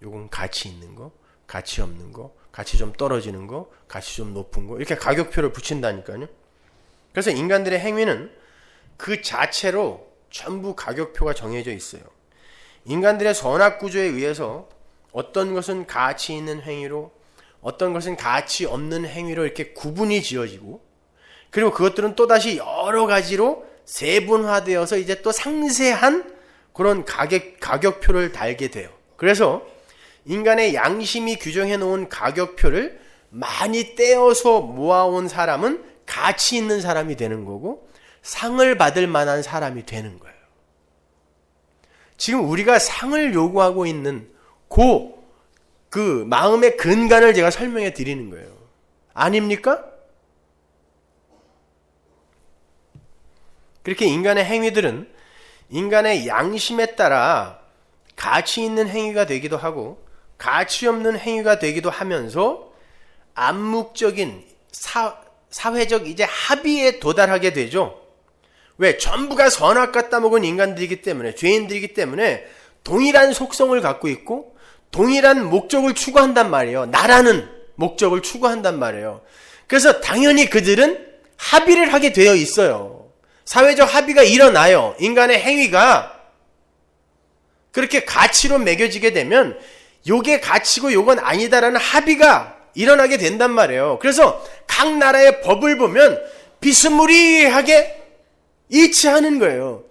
요건 가치 있는 거, 가치 없는 거, 가치 좀 떨어지는 거, 가치 좀 높은 거, 이렇게 가격표를 붙인다니까요. 그래서 인간들의 행위는 그 자체로 전부 가격표가 정해져 있어요. 인간들의 선악 구조에 의해서 어떤 것은 가치 있는 행위로, 어떤 것은 가치 없는 행위로 이렇게 구분이 지어지고, 그리고 그것들은 또다시 여러 가지로 세분화되어서 이제 또 상세한 그런 가격표를 달게 돼요. 그래서 인간의 양심이 규정해 놓은 가격표를 많이 떼어서 모아온 사람은 가치 있는 사람이 되는 거고 상을 받을 만한 사람이 되는 거예요. 지금 우리가 상을 요구하고 있는 그 마음의 근간을 제가 설명해 드리는 거예요. 아닙니까? 그렇게 인간의 행위들은 인간의 양심에 따라 가치 있는 행위가 되기도 하고 가치 없는 행위가 되기도 하면서 암묵적인 사회적 이제 합의에 도달하게 되죠. 왜? 전부가 선악과 따먹은 인간들이기 때문에, 죄인들이기 때문에 동일한 속성을 갖고 있고 동일한 목적을 추구한단 말이에요. 나라는 목적을 추구한단 말이에요. 그래서 당연히 그들은 합의를 하게 되어 있어요. 사회적 합의가 일어나요. 인간의 행위가 그렇게 가치로 매겨지게 되면 요게 가치고 요건 아니다라는 합의가 일어나게 된단 말이에요. 그래서 각 나라의 법을 보면 비스무리하게 일치하는 거예요.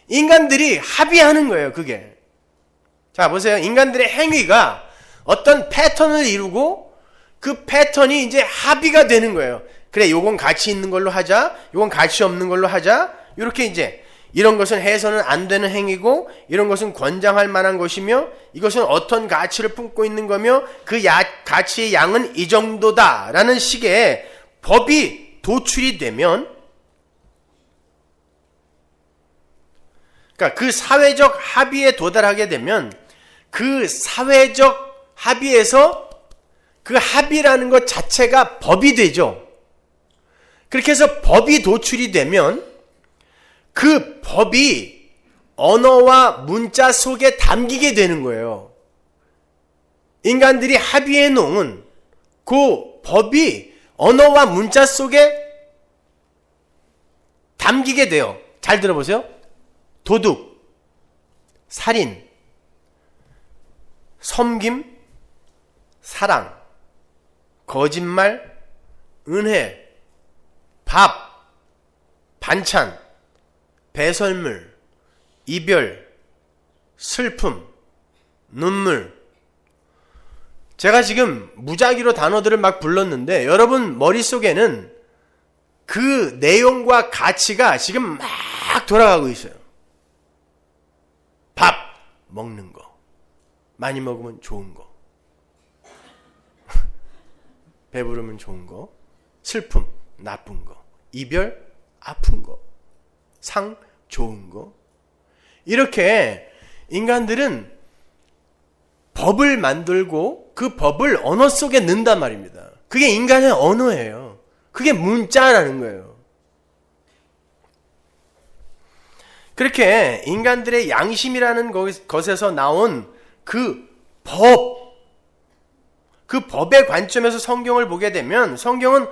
인간들이 합의하는 거예요, 그게. 자, 보세요. 인간들의 행위가 어떤 패턴을 이루고 그 패턴이 이제 합의가 되는 거예요. 그래, 요건 가치 있는 걸로 하자, 요건 가치 없는 걸로 하자. 이렇게 이제 이런 것은 해서는 안 되는 행위고 이런 것은 권장할 만한 것이며 이것은 어떤 가치를 품고 있는 거며 그 가치의 양은 이 정도다 라는 식의 법이 도출이 되면 그러니까 그 사회적 합의에 도달하게 되면 그 사회적 합의에서 그 합의라는 것 자체가 법이 되죠. 그렇게 해서 법이 도출이 되면 그 법이 언어와 문자 속에 담기게 되는 거예요. 인간들이 합의해 놓은 그 법이 언어와 문자 속에 담기게 돼요. 잘 들어보세요. 도둑, 살인, 섬김, 사랑, 거짓말, 은혜, 밥, 반찬, 배설물, 이별, 슬픔, 눈물. 제가 지금 무작위로 단어들을 막 불렀는데 여러분 머릿속에는 그 내용과 가치가 지금 막 돌아가고 있어요. 밥 먹는 거, 많이 먹으면 좋은 거, 배부르면 좋은 거, 슬픔 나쁜 거, 이별 아픈 거, 상 좋은 거. 이렇게 인간들은 법을 만들고 그 법을 언어 속에 넣는단 말입니다. 그게 인간의 언어예요. 그게 문자라는 거예요. 그렇게 인간들의 양심이라는 것에서 나온 그 법의 관점에서 성경을 보게 되면 성경은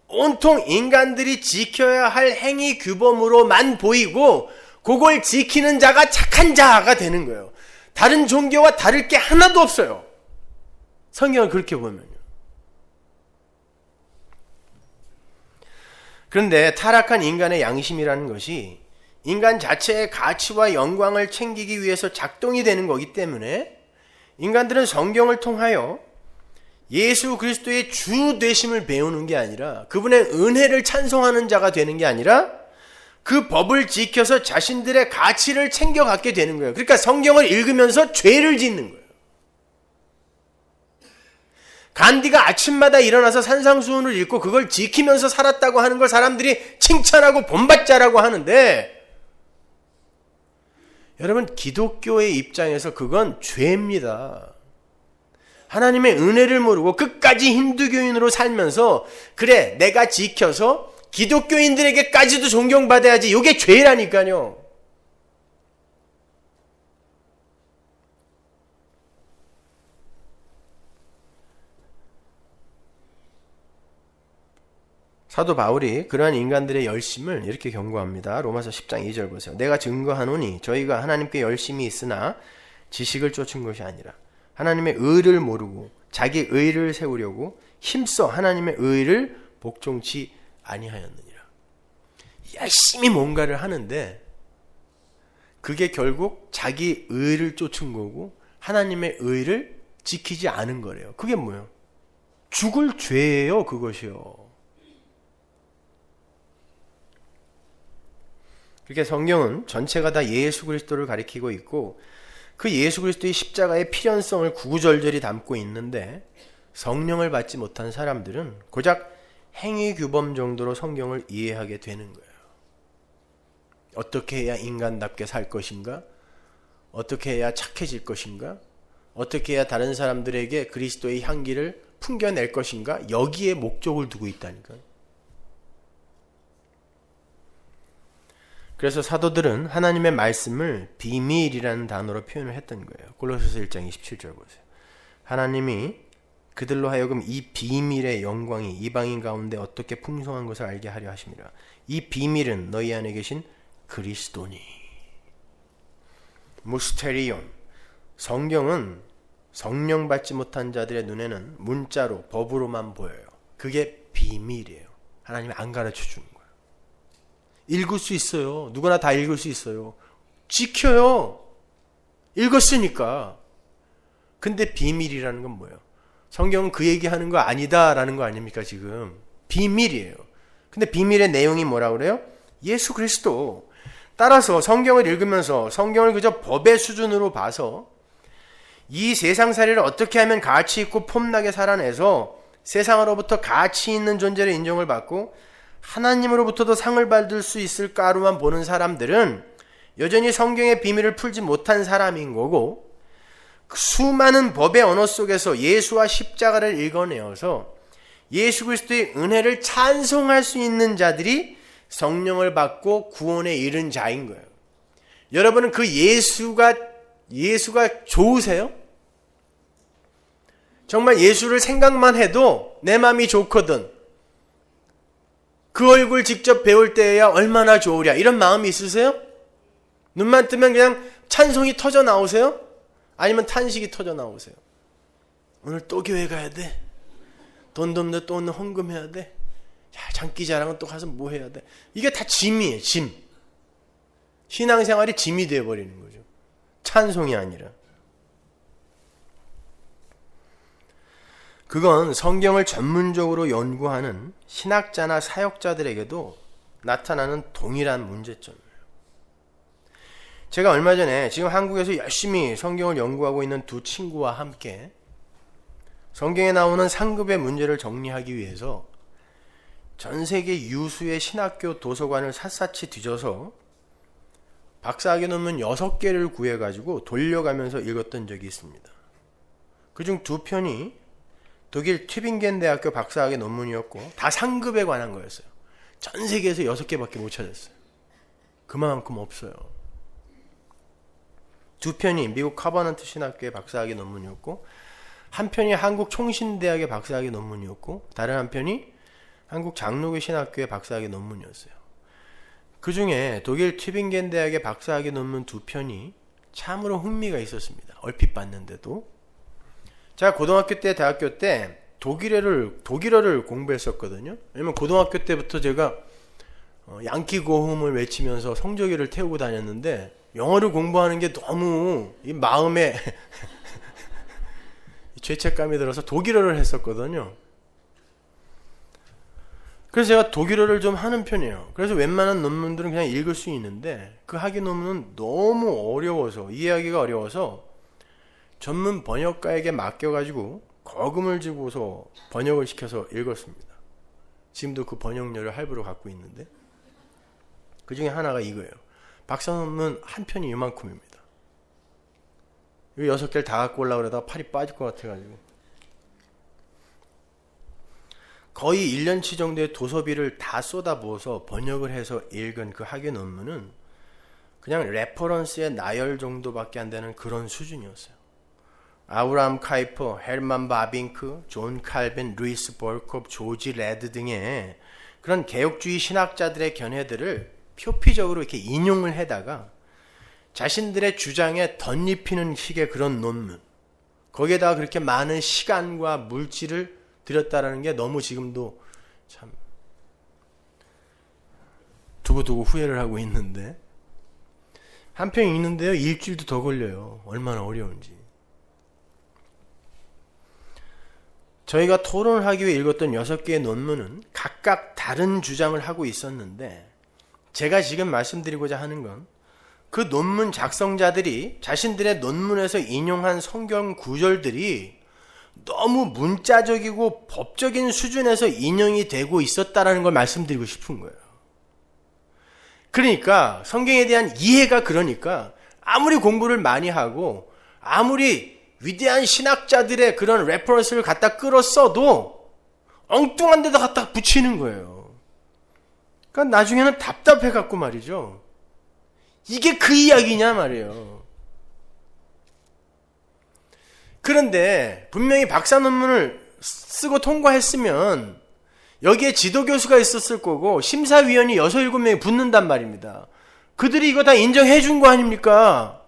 온통 인간들이 지켜야 할 행위 규범으로만 보이고 그걸 지키는 자가 착한 자가 되는 거예요. 다른 종교와 다를 게 하나도 없어요. 성경을 그렇게 보면요. 그런데 타락한 인간의 양심이라는 것이 인간 자체의 가치와 영광을 챙기기 위해서 작동이 되는 거기 때문에 인간들은 성경을 통하여 예수 그리스도의 주 되심을 배우는 게 아니라 그분의 은혜를 찬송하는 자가 되는 게 아니라 그 법을 지켜서 자신들의 가치를 챙겨갖게 되는 거예요. 그러니까 성경을 읽으면서 죄를 짓는 거예요. 간디가 아침마다 일어나서 산상수훈을 읽고 그걸 지키면서 살았다고 하는 걸 사람들이 칭찬하고 본받자라고 하는데 여러분 기독교의 입장에서 그건 죄입니다. 하나님의 은혜를 모르고 끝까지 힌두교인으로 살면서 그래 내가 지켜서 기독교인들에게까지도 존경받아야지 이게 죄라니까요. 사도 바울이 그러한 인간들의 열심을 이렇게 경고합니다. 로마서 10장 2절 보세요. 내가 증거하노니 저희가 하나님께 열심이 있으나 지식을 쫓은 것이 아니라 하나님의 의를 모르고 자기 의를 세우려고 힘써 하나님의 의를 복종치 아니하였느니라. 열심히 뭔가를 하는데 그게 결국 자기 의를 쫓은 거고 하나님의 의를 지키지 않은 거래요. 그게 뭐예요? 죽을 죄예요. 그것이요. 그렇게 성경은 전체가 다 예수 그리스도를 가리키고 있고 그 예수 그리스도의 십자가의 필연성을 구구절절히 담고 있는데 성령을 받지 못한 사람들은 고작 행위 규범 정도로 성경을 이해하게 되는 거예요. 어떻게 해야 인간답게 살 것인가? 어떻게 해야 착해질 것인가? 어떻게 해야 다른 사람들에게 그리스도의 향기를 풍겨낼 것인가? 여기에 목적을 두고 있다니까요. 그래서 사도들은 하나님의 말씀을 비밀이라는 단어로 표현을 했던 거예요. 골로새서 1장 27절 보세요. 하나님이 그들로 하여금 이 비밀의 영광이 이방인 가운데 어떻게 풍성한 것을 알게 하려 하심이라. 이 비밀은 너희 안에 계신 그리스도니. 무스테리온. 성경은 성령 받지 못한 자들의 눈에는 문자로 법으로만 보여요. 그게 비밀이에요. 하나님이 안 가르쳐 주는 거예요. 읽을 수 있어요. 누구나 다 읽을 수 있어요. 지켜요. 읽었으니까. 근데 비밀이라는 건 뭐예요? 성경은 그 얘기하는 거 아니다라는 거 아닙니까 지금? 비밀이에요. 근데 비밀의 내용이 뭐라고 그래요? 예수 그리스도. 따라서 성경을 읽으면서 성경을 그저 법의 수준으로 봐서 이 세상살이를 어떻게 하면 가치 있고 폼나게 살아내서 세상으로부터 가치 있는 존재로 인정을 받고 하나님으로부터도 상을 받을 수 있을까로만 보는 사람들은 여전히 성경의 비밀을 풀지 못한 사람인 거고, 그 수많은 법의 언어 속에서 예수와 십자가를 읽어내어서 예수 그리스도의 은혜를 찬송할 수 있는 자들이 성령을 받고 구원에 이른 자인 거예요. 여러분은 그 예수가 좋으세요? 정말 예수를 생각만 해도 내 마음이 좋거든. 그 얼굴 직접 배울 때야 얼마나 좋으랴. 이런 마음이 있으세요? 눈만 뜨면 그냥 찬송이 터져 나오세요? 아니면 탄식이 터져 나오세요? 오늘 또 교회 가야 돼. 돈도 없는데 또 오늘 헌금해야 돼. 야, 장기자랑은 또 가서 뭐 해야 돼. 이게 다 짐이에요. 짐. 신앙생활이 짐이 되어버리는 거죠. 찬송이 아니라. 그건 성경을 전문적으로 연구하는 신학자나 사역자들에게도 나타나는 동일한 문제점이에요. 제가 얼마 전에 지금 한국에서 열심히 성경을 연구하고 있는 두 친구와 함께 성경에 나오는 상급의 문제를 정리하기 위해서 전 세계 유수의 신학교 도서관을 샅샅이 뒤져서 박사학위 논문 6개를 구해가지고 돌려가면서 읽었던 적이 있습니다. 그중 2편이 독일 튜빙겐 대학교 박사학위 논문이었고 다 상급에 관한 거였어요. 전 세계에서 6개밖에 못 찾았어요. 그만큼 없어요. 2편이 미국 커버넌트 신학교의 박사학위 논문이었고, 한 편이 한국 총신대학의 박사학위 논문이었고, 다른 한 편이 한국 장로교 신학교의 박사학위 논문이었어요. 그 중에 독일 튜빙겐 대학의 박사학위 논문 2편이 참으로 흥미가 있었습니다. 얼핏 봤는데도. 제가 고등학교 때, 대학교 때 독일어를 공부했었거든요. 왜냐면 고등학교 때부터 제가 양키 고음을 외치면서 성조기를 태우고 다녔는데 영어를 공부하는 게 너무 이 마음에 죄책감이 들어서 독일어를 했었거든요. 그래서 제가 독일어를 좀 하는 편이에요. 그래서 웬만한 논문들은 그냥 읽을 수 있는데 그 학위 논문은 너무 어려워서, 이해하기가 어려워서 전문 번역가에게 맡겨가지고 거금을 주고서 번역을 시켜서 읽었습니다. 지금도 그 번역료를 할부로 갖고 있는데, 그 중에 하나가 이거예요. 박사 논문 한 편이 이만큼입니다. 이거 6개를 다 갖고 오려고 그러다가 팔이 빠질 것 같아가지고 거의 1년치 정도의 도서비를 다 쏟아부어서 번역을 해서 읽은 그 학위 논문은 그냥 레퍼런스의 나열 정도밖에 안 되는 그런 수준이었어요. 아브라함 카이퍼, 헬만 바빙크, 존 칼빈, 루이스 볼콥, 조지 레드 등의 그런 개혁주의 신학자들의 견해들을 표피적으로 이렇게 인용을 해다가 자신들의 주장에 덧입히는 식의 그런 논문, 거기에다가 그렇게 많은 시간과 물질을 들였다라는 게 너무 지금도 참 두고두고 후회를 하고 있는데, 한 편 읽는데요 일주일도 더 걸려요. 얼마나 어려운지. 저희가 토론을 하기 위해 읽었던 6개의 논문은 각각 다른 주장을 하고 있었는데, 제가 지금 말씀드리고자 하는 건 그 논문 작성자들이 자신들의 논문에서 인용한 성경 구절들이 너무 문자적이고 법적인 수준에서 인용이 되고 있었다는 걸 말씀드리고 싶은 거예요. 그러니까 성경에 대한 이해가, 그러니까 아무리 공부를 많이 하고 아무리 위대한 신학자들의 그런 레퍼런스를 갖다 끌었어도 엉뚱한 데다 갖다 붙이는 거예요. 그러니까 나중에는 답답해갖고 말이죠. 이게 그 이야기냐 말이에요. 그런데 분명히 박사 논문을 쓰고 통과했으면 여기에 지도교수가 있었을 거고 심사위원이 6, 7명이 붙는단 말입니다. 그들이 이거 다 인정해 준 거 아닙니까?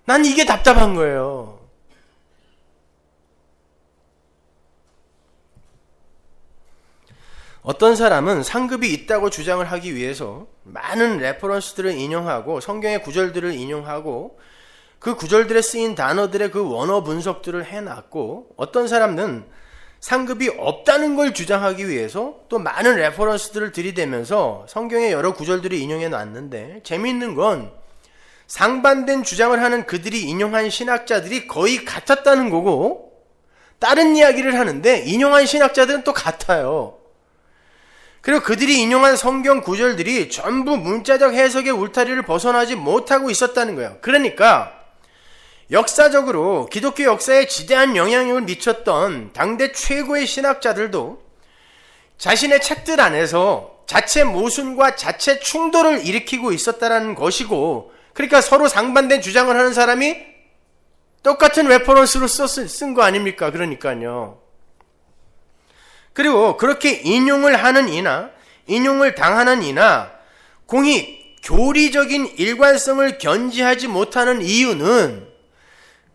난 이게 답답한 거예요. 어떤 사람은 상급이 있다고 주장을 하기 위해서 많은 레퍼런스들을 인용하고 성경의 구절들을 인용하고 그 구절들에 쓰인 단어들의 그 원어 분석들을 해놨고, 어떤 사람은 상급이 없다는 걸 주장하기 위해서 또 많은 레퍼런스들을 들이대면서 성경의 여러 구절들을 인용해 놨는데, 재미있는 건 상반된 주장을 하는 그들이 인용한 신학자들이 거의 같았다는 거고, 다른 이야기를 하는데 인용한 신학자들은 또 같아요. 그리고 그들이 인용한 성경 구절들이 전부 문자적 해석의 울타리를 벗어나지 못하고 있었다는 거예요. 그러니까 역사적으로 기독교 역사에 지대한 영향력을 미쳤던 당대 최고의 신학자들도 자신의 책들 안에서 자체 모순과 자체 충돌을 일으키고 있었다는 것이고, 그러니까 서로 상반된 주장을 하는 사람이 똑같은 레퍼런스로 쓴 거 아닙니까? 그러니까요. 그리고 그렇게 인용을 하는 이나 인용을 당하는 이나 공히 교리적인 일관성을 견지하지 못하는 이유는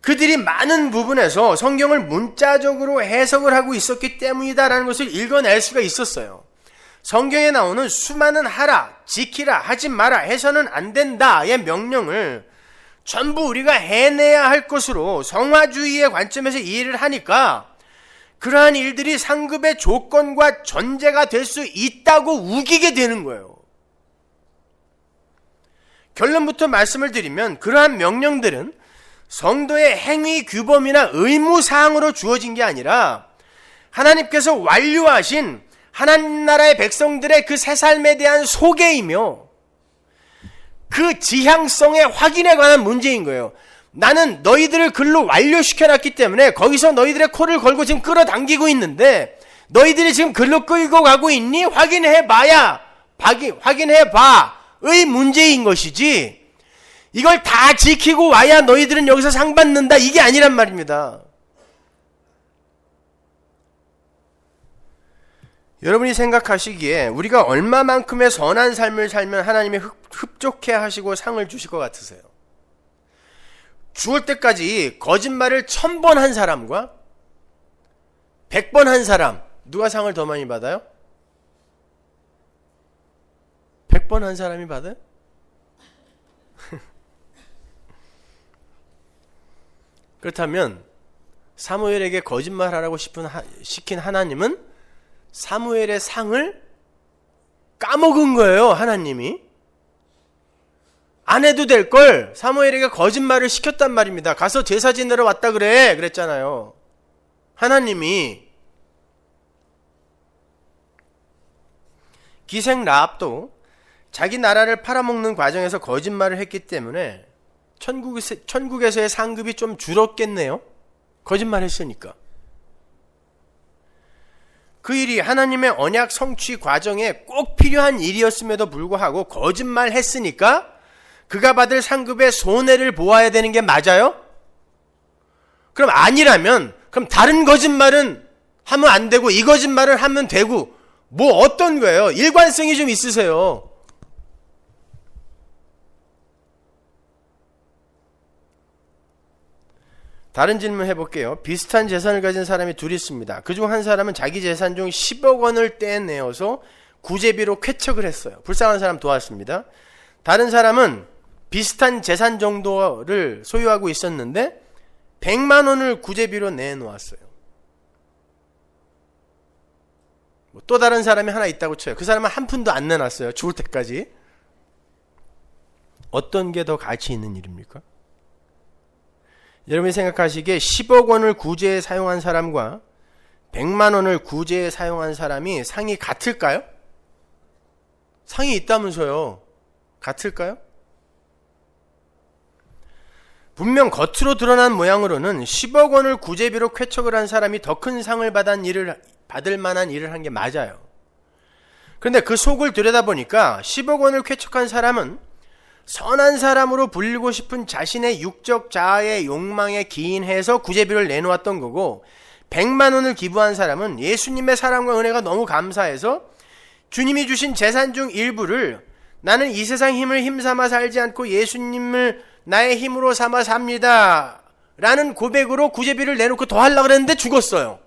그들이 많은 부분에서 성경을 문자적으로 해석을 하고 있었기 때문이다라는 것을 읽어낼 수가 있었어요. 성경에 나오는 수많은 하라, 지키라, 하지 마라, 해서는 안 된다의 명령을 전부 우리가 해내야 할 것으로 성화주의의 관점에서 이해를 하니까 그러한 일들이 상급의 조건과 전제가 될 수 있다고 우기게 되는 거예요. 결론부터 말씀을 드리면 그러한 명령들은 성도의 행위 규범이나 의무사항으로 주어진 게 아니라 하나님께서 완료하신 하나님 나라의 백성들의 그 새 삶에 대한 소개이며 그 지향성의 확인에 관한 문제인 거예요. 나는 너희들을 글로 완료시켜놨기 때문에 거기서 너희들의 코를 걸고 지금 끌어당기고 있는데 너희들이 지금 글로 끌고 가고 있니? 확인해봐야, 확인해봐의 문제인 것이지 이걸 다 지키고 와야 너희들은 여기서 상 받는다, 이게 아니란 말입니다. 여러분이 생각하시기에 우리가 얼마만큼의 선한 삶을 살면 하나님이 흡족해 하시고 상을 주실 것 같으세요? 죽을 때까지 거짓말을 1000번 한 사람과 100번 한 사람, 누가 상을 더 많이 받아요? 100번 한 사람이 받아요? 그렇다면 사무엘에게 거짓말하라고 시킨 하나님은 사무엘의 상을 까먹은 거예요. 하나님이 안 해도 될 걸 사무엘에게 거짓말을 시켰단 말입니다. 가서 제사 지내러 왔다 그랬잖아요. 하나님이. 기생 라합도 자기 나라를 팔아먹는 과정에서 거짓말을 했기 때문에 천국에서의 상급이 좀 줄었겠네요. 거짓말 했으니까. 그 일이 하나님의 언약 성취 과정에 꼭 필요한 일이었음에도 불구하고 거짓말 했으니까 그가 받을 상급의 손해를 보아야 되는 게 맞아요? 그럼 아니라면 그럼 다른 거짓말은 하면 안 되고 이 거짓말을 하면 되고 뭐 어떤 거예요? 일관성이 좀 있으세요. 다른 질문 해볼게요. 비슷한 재산을 가진 사람이 둘이 있습니다. 그중 한 사람은 자기 재산 중 10억 원을 떼내어서 구제비로 쾌척을 했어요. 불쌍한 사람 도왔습니다. 다른 사람은 비슷한 재산 정도를 소유하고 있었는데 100만 원을 구제비로 내놓았어요. 또 다른 사람이 하나 있다고 쳐요. 그 사람은 한 푼도 안 내놨어요. 죽을 때까지. 어떤 게 더 가치 있는 일입니까? 여러분이 생각하시기에 10억 원을 구제에 사용한 사람과 100만 원을 구제에 사용한 사람이 상이 같을까요? 상이 있다면서요. 같을까요? 분명 겉으로 드러난 모양으로는 10억 원을 구제비로 쾌척을 한 사람이 더 큰 상을 받을 만한 일을 한 게 맞아요. 그런데 그 속을 들여다보니까 10억 원을 쾌척한 사람은 선한 사람으로 불리고 싶은 자신의 육적 자아의 욕망에 기인해서 구제비를 내놓았던 거고 100만 원을 기부한 사람은 예수님의 사랑과 은혜가 너무 감사해서 주님이 주신 재산 중 일부를 나는 이 세상 힘을 힘삼아 살지 않고 예수님을 나의 힘으로 삼아 삽니다 라는 고백으로 구제비를 내놓고 더 하려고 그랬는데 죽었어요.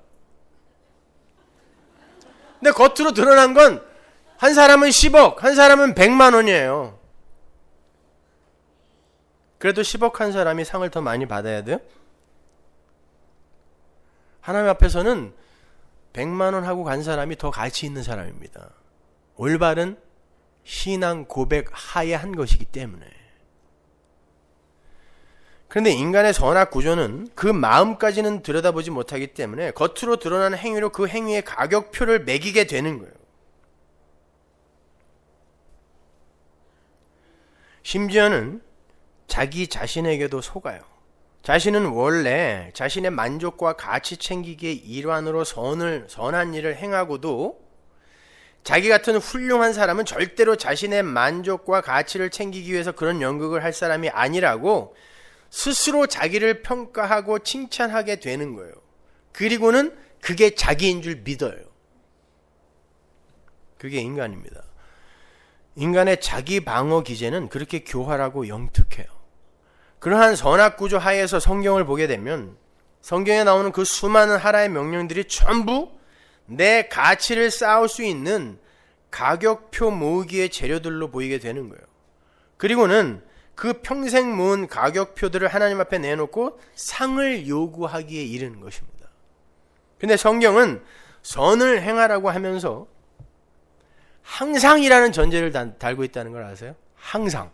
근데 겉으로 드러난 건 한 사람은 10억, 한 사람은 100만 원이에요. 그래도 10억 한 사람이 상을 더 많이 받아야 돼요? 하나님 앞에서는 100만 원 하고 간 사람이 더 가치 있는 사람입니다. 올바른 신앙 고백 하에 한 것이기 때문에. 그런데 인간의 선악 구조는 그 마음까지는 들여다보지 못하기 때문에 겉으로 드러나는 행위로 그 행위의 가격표를 매기게 되는 거예요. 심지어는 자기 자신에게도 속아요. 자신은 원래 자신의 만족과 가치 챙기기의 일환으로 선한 일을 행하고도 자기 같은 훌륭한 사람은 절대로 자신의 만족과 가치를 챙기기 위해서 그런 연극을 할 사람이 아니라고 스스로 자기를 평가하고 칭찬하게 되는 거예요. 그리고는 그게 자기인 줄 믿어요. 그게 인간입니다. 인간의 자기 방어 기제는 그렇게 교활하고 영특해요. 그러한 선악구조 하에서 성경을 보게 되면 성경에 나오는 그 수많은 하나의 명령들이 전부 내 가치를 쌓을 수 있는 가격표 모으기의 재료들로 보이게 되는 거예요. 그리고는 그 평생 모은 가격표들을 하나님 앞에 내놓고 상을 요구하기에 이르는 것입니다. 근데 성경은 선을 행하라고 하면서 항상이라는 전제를 달고 있다는 걸 아세요? 항상.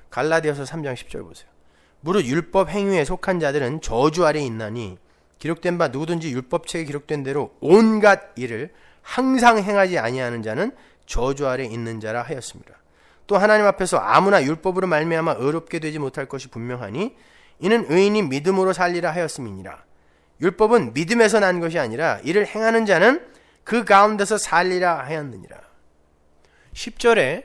갈라디아서 3장 10절 보세요. 무릇 율법 행위에 속한 자들은 저주 아래 있나니 기록된 바 누구든지 율법책에 기록된 대로 온갖 일을 항상 행하지 아니하는 자는 저주 아래 있는 자라 하였습니다. 또 하나님 앞에서 아무나 율법으로 말미암아 의롭게 되지 못할 것이 분명하니 이는 의인이 믿음으로 살리라 하였음이니라. 율법은 믿음에서 난 것이 아니라 이를 행하는 자는 그 가운데서 살리라 하였느니라. 10절에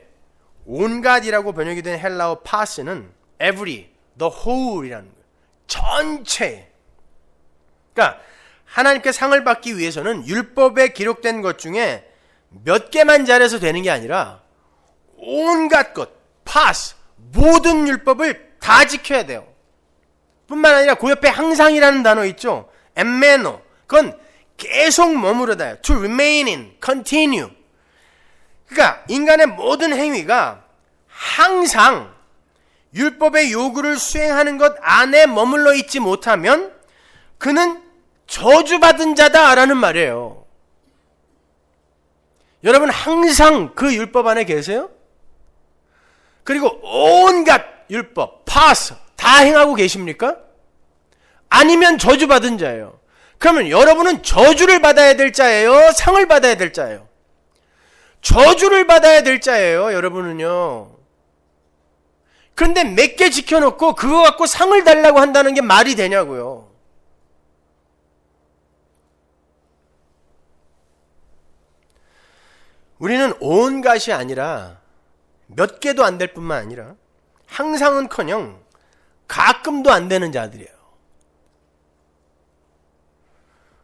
온갖이라고 번역이 된 헬라어 파스는 every, the whole이라는 거예요. 전체. 그러니까 하나님께 상을 받기 위해서는 율법에 기록된 것 중에 몇 개만 잘해서 되는 게 아니라 온갖 것, 파스, 모든 율법을 다 지켜야 돼요. 뿐만 아니라 그 옆에 항상이라는 단어 있죠. 엠메노. 그건 계속 머무르다요. To remain in, continue. 그러니까 인간의 모든 행위가 항상 율법의 요구를 수행하는 것 안에 머물러 있지 못하면 그는 저주받은 자다라는 말이에요. 여러분 항상 그 율법 안에 계세요? 그리고 온갖 율법, 파스 다 행하고 계십니까? 아니면 저주받은 자예요. 그러면 여러분은 저주를 받아야 될 자예요? 상을 받아야 될 자예요? 저주를 받아야 될 자예요, 여러분은요. 그런데 몇 개 지켜놓고 그거 갖고 상을 달라고 한다는 게 말이 되냐고요. 우리는 온갖이 아니라 몇 개도 안 될 뿐만 아니라 항상은커녕 가끔도 안 되는 자들이에요.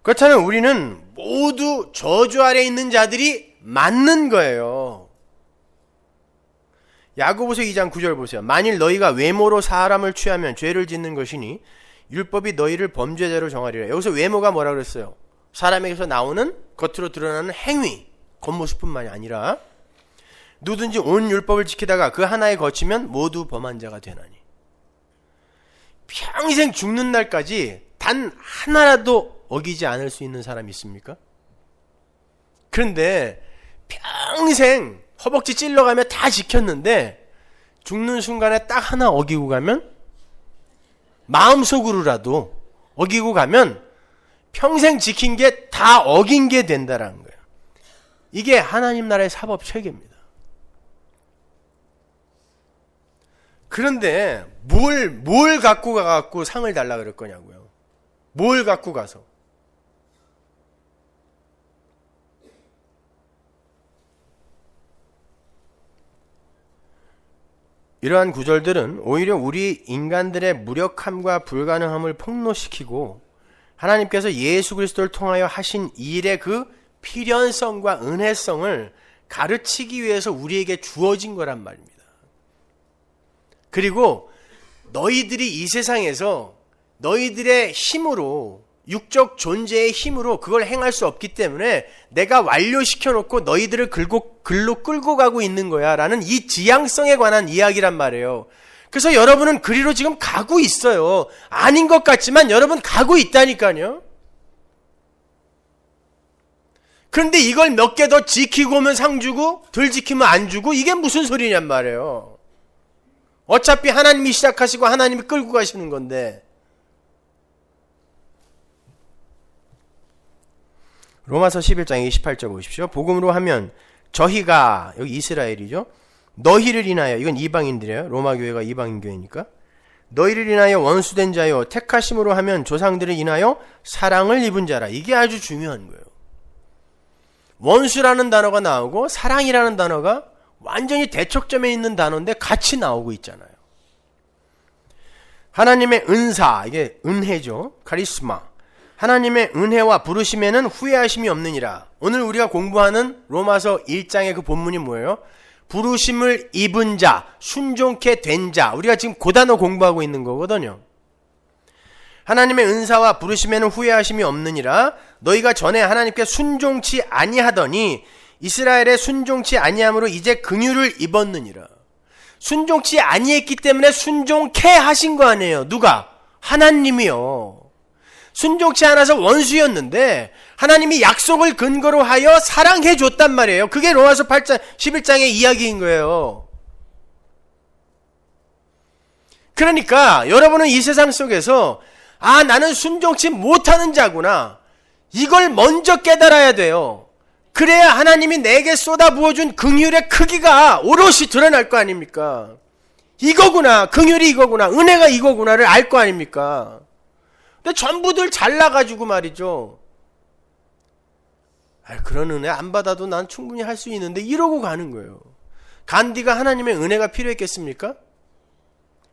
그렇다면 우리는 모두 저주 아래 있는 자들이 맞는 거예요. 야고보서 2장 9절 보세요. 만일 너희가 외모로 사람을 취하면 죄를 짓는 것이니 율법이 너희를 범죄자로 정하리라. 여기서 외모가 뭐라 그랬어요? 사람에게서 나오는 겉으로 드러나는 행위, 겉모습뿐만이 아니라 누구든지 온 율법을 지키다가 그 하나에 거치면 모두 범한 자가 되나니. 평생 죽는 날까지 단 하나라도 어기지 않을 수 있는 사람이 있습니까? 그런데 평생 허벅지 찔러가며 다 지켰는데 죽는 순간에 딱 하나 어기고 가면, 마음속으로라도 어기고 가면 평생 지킨 게 다 어긴 게 된다라는 거예요. 이게 하나님 나라의 사법 체계입니다. 그런데 뭘 갖고 가갖고 상을 달라 그럴 거냐고요. 뭘 갖고 가서. 이러한 구절들은 오히려 우리 인간들의 무력함과 불가능함을 폭로시키고 하나님께서 예수 그리스도를 통하여 하신 일의 그 필연성과 은혜성을 가르치기 위해서 우리에게 주어진 거란 말입니다. 그리고 너희들이 이 세상에서 너희들의 힘으로, 육적 존재의 힘으로 그걸 행할 수 없기 때문에 내가 완료시켜놓고 너희들을 글로 끌고 가고 있는 거야 라는 이 지향성에 관한 이야기란 말이에요. 그래서 여러분은 그리로 지금 가고 있어요. 아닌 것 같지만 여러분 가고 있다니까요. 그런데 이걸 몇 개 더 지키고 오면 상 주고 덜 지키면 안 주고, 이게 무슨 소리냔 말이에요. 어차피 하나님이 시작하시고 하나님이 끌고 가시는 건데. 로마서 11장 28절 보십시오. 복음으로 하면 저희가, 여기 이스라엘이죠, 너희를 인하여, 이건 이방인들이에요. 로마 교회가 이방인 교회니까. 너희를 인하여 원수된 자요 택하심으로 하면 조상들을 인하여 사랑을 입은 자라. 이게 아주 중요한 거예요. 원수라는 단어가 나오고 사랑이라는 단어가 완전히 대척점에 있는 단어인데 같이 나오고 있잖아요. 하나님의 은사, 이게 은혜죠. 카리스마. 하나님의 은혜와 부르심에는 후회하심이 없느니라. 오늘 우리가 공부하는 로마서 1장의 그 본문이 뭐예요? 부르심을 입은 자, 순종케 된 자. 우리가 지금 그 단어 공부하고 있는 거거든요. 하나님의 은사와 부르심에는 후회하심이 없느니라. 너희가 전에 하나님께 순종치 아니하더니 이스라엘의 순종치 아니함으로 이제 긍휼을 입었느니라. 순종치 아니했기 때문에 순종케 하신 거 아니에요. 누가? 하나님이요. 순종치 않아서 원수였는데 하나님이 약속을 근거로 하여 사랑해 줬단 말이에요. 그게 로마서 8장 11장의 이야기인 거예요. 그러니까 여러분은 이 세상 속에서 나는 순종치 못하는 자구나, 이걸 먼저 깨달아야 돼요. 그래야 하나님이 내게 쏟아부어준 긍휼의 크기가 오롯이 드러날 거 아닙니까? 이거구나, 긍휼이 이거구나, 은혜가 이거구나를 알 거 아닙니까? 근데 전부들 잘나가지고 말이죠. 그런 은혜 안 받아도 난 충분히 할 수 있는데 이러고 가는 거예요. 간디가 하나님의 은혜가 필요했겠습니까?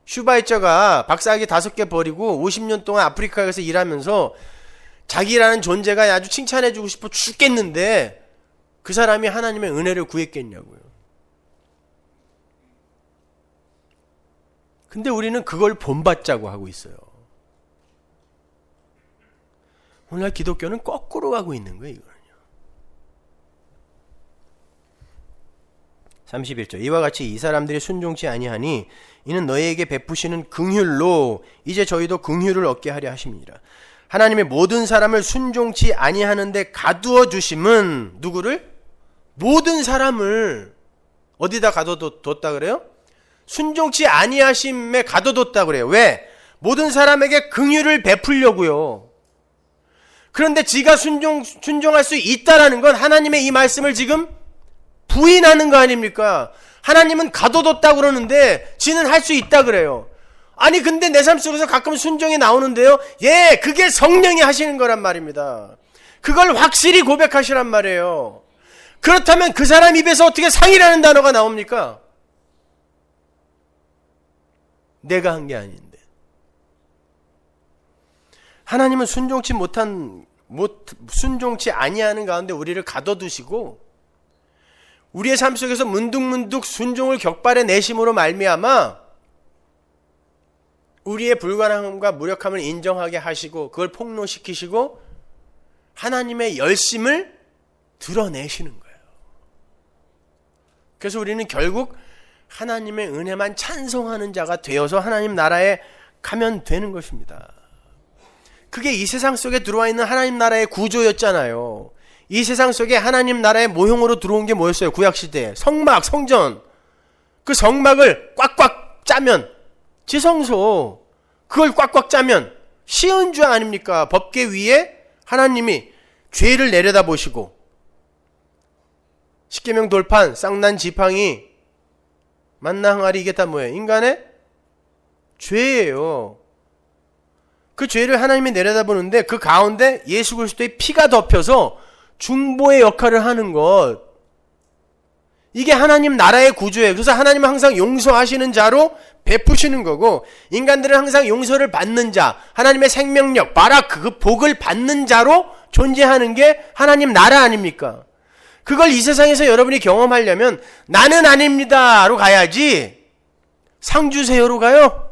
슈바이처가 박사학위 5개 버리고 50년 동안 아프리카에 가서 일하면서 자기라는 존재가 아주 칭찬해주고 싶어 죽겠는데 그 사람이 하나님의 은혜를 구했겠냐고요. 근데 우리는 그걸 본받자고 하고 있어요. 오늘날 기독교는 거꾸로 가고 있는 거예요. 이거는요. 31절 이와 같이 이 사람들이 순종치 아니하니 이는 너희에게 베푸시는 긍휼로 이제 저희도 긍휼을 얻게 하려 하심이니라. 하나님의 모든 사람을 순종치 아니하는데 가두어 주심은 누구를? 모든 사람을 어디다 가둬뒀다 그래요? 순종치 아니하심에 가둬뒀다 그래요. 왜? 모든 사람에게 긍휼을 베풀려고요. 그런데 지가 순종할 수 있다라는 건 하나님의 이 말씀을 지금 부인하는 거 아닙니까? 하나님은 가둬뒀다고 그러는데 지는 할 수 있다 그래요. 아니 근데 내 삶 속에서 가끔 순종이 나오는데요. 예, 그게 성령이 하시는 거란 말입니다. 그걸 확실히 고백하시란 말이에요. 그렇다면 그 사람 입에서 어떻게 상이라는 단어가 나옵니까? 내가 한 게 아닌데. 하나님은 순종치 아니하는 가운데 우리를 가둬두시고 우리의 삶 속에서 문득문득 순종을 격발해 내심으로 말미암아 우리의 불가능함과 무력함을 인정하게 하시고 그걸 폭로시키시고 하나님의 열심을 드러내시는 거예요. 그래서 우리는 결국 하나님의 은혜만 찬송하는 자가 되어서 하나님 나라에 가면 되는 것입니다. 그게 이 세상 속에 들어와 있는 하나님 나라의 구조였잖아요. 이 세상 속에 하나님 나라의 모형으로 들어온 게 뭐였어요? 구약시대에 성막, 성전. 그 성막을 꽉꽉 짜면 지성소, 그걸 꽉꽉 짜면 쉬운 줄 아닙니까? 법계 위에 하나님이 죄를 내려다보시고 십계명 돌판, 쌍난 지팡이, 만나 항아리, 이게 다 뭐예요? 인간의 죄예요. 그 죄를 하나님이 내려다보는데 그 가운데 예수 그리스도의 피가 덮여서 중보의 역할을 하는 것, 이게 하나님 나라의 구조예요. 그래서 하나님은 항상 용서하시는 자로 베푸시는 거고 인간들은 항상 용서를 받는 자, 하나님의 생명력, 바락, 그 복을 받는 자로 존재하는 게 하나님 나라 아닙니까? 그걸 이 세상에서 여러분이 경험하려면 나는 아닙니다로 가야지 상 주세요로 가요?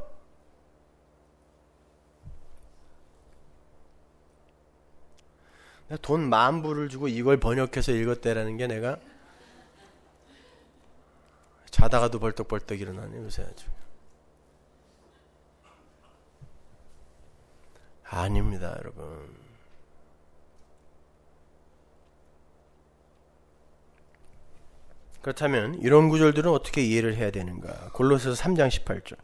돈 10,000불을 주고 이걸 번역해서 읽었대라는 게 내가 자다가도 벌떡벌떡 일어나네 요새 아주. 아닙니다 여러분. 그렇다면 이런 구절들은 어떻게 이해를 해야 되는가? 골로새서 3장 18절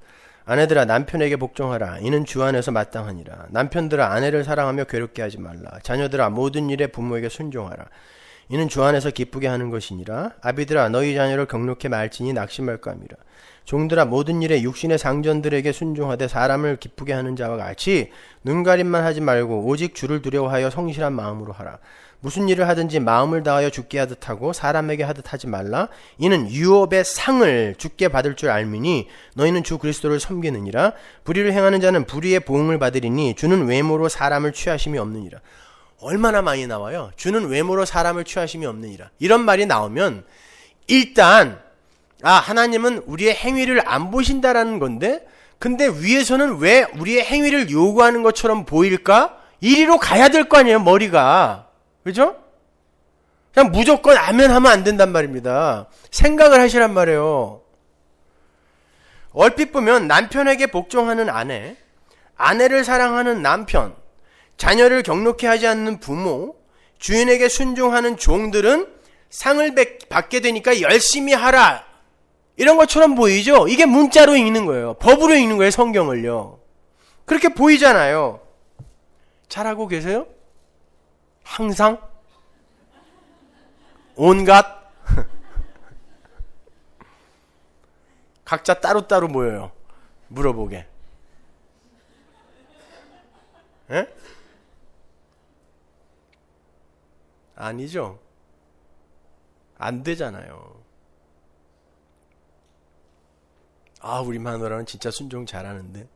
아내들아 남편에게 복종하라. 이는 주 안에서 마땅하니라. 남편들아 아내를 사랑하며 괴롭게 하지 말라. 자녀들아 모든 일에 부모에게 순종하라. 이는 주 안에서 기쁘게 하는 것이니라. 아비들아 너희 자녀를 경록히 말지니 낙심할까 함이라. 종들아 모든 일에 육신의 상전들에게 순종하되 사람을 기쁘게 하는 자와 같이 눈가림만 하지 말고 오직 주를 두려워하여 성실한 마음으로 하라. 무슨 일을 하든지 마음을 다하여 주께 하듯 하고 사람에게 하듯 하지 말라. 이는 유업의 상을 주께 받을 줄 알미니 너희는 주 그리스도를 섬기느니라. 불의를 행하는 자는 불의의 보응을 받으리니 주는 외모로 사람을 취하심이 없느니라. 얼마나 많이 나와요. 주는 외모로 사람을 취하심이 없느니라. 이런 말이 나오면 일단 하나님은 우리의 행위를 안 보신다라는 건데, 근데 위에서는 왜 우리의 행위를 요구하는 것처럼 보일까? 이리로 가야 될 거 아니에요, 머리가. 그죠? 그냥 무조건 아멘 하면 안 된단 말입니다. 생각을 하시란 말이에요. 얼핏 보면 남편에게 복종하는 아내, 아내를 사랑하는 남편, 자녀를 경록히 하지 않는 부모, 주인에게 순종하는 종들은 상을 받게 되니까 열심히 하라. 이런 것처럼 보이죠? 이게 문자로 읽는 거예요. 법으로 읽는 거예요, 성경을요. 그렇게 보이잖아요. 잘하고 계세요? 항상? 온갖? 각자 따로따로 모여요. 물어보게. 에? 아니죠. 안 되잖아요. 우리 마누라는 진짜 순종 잘하는데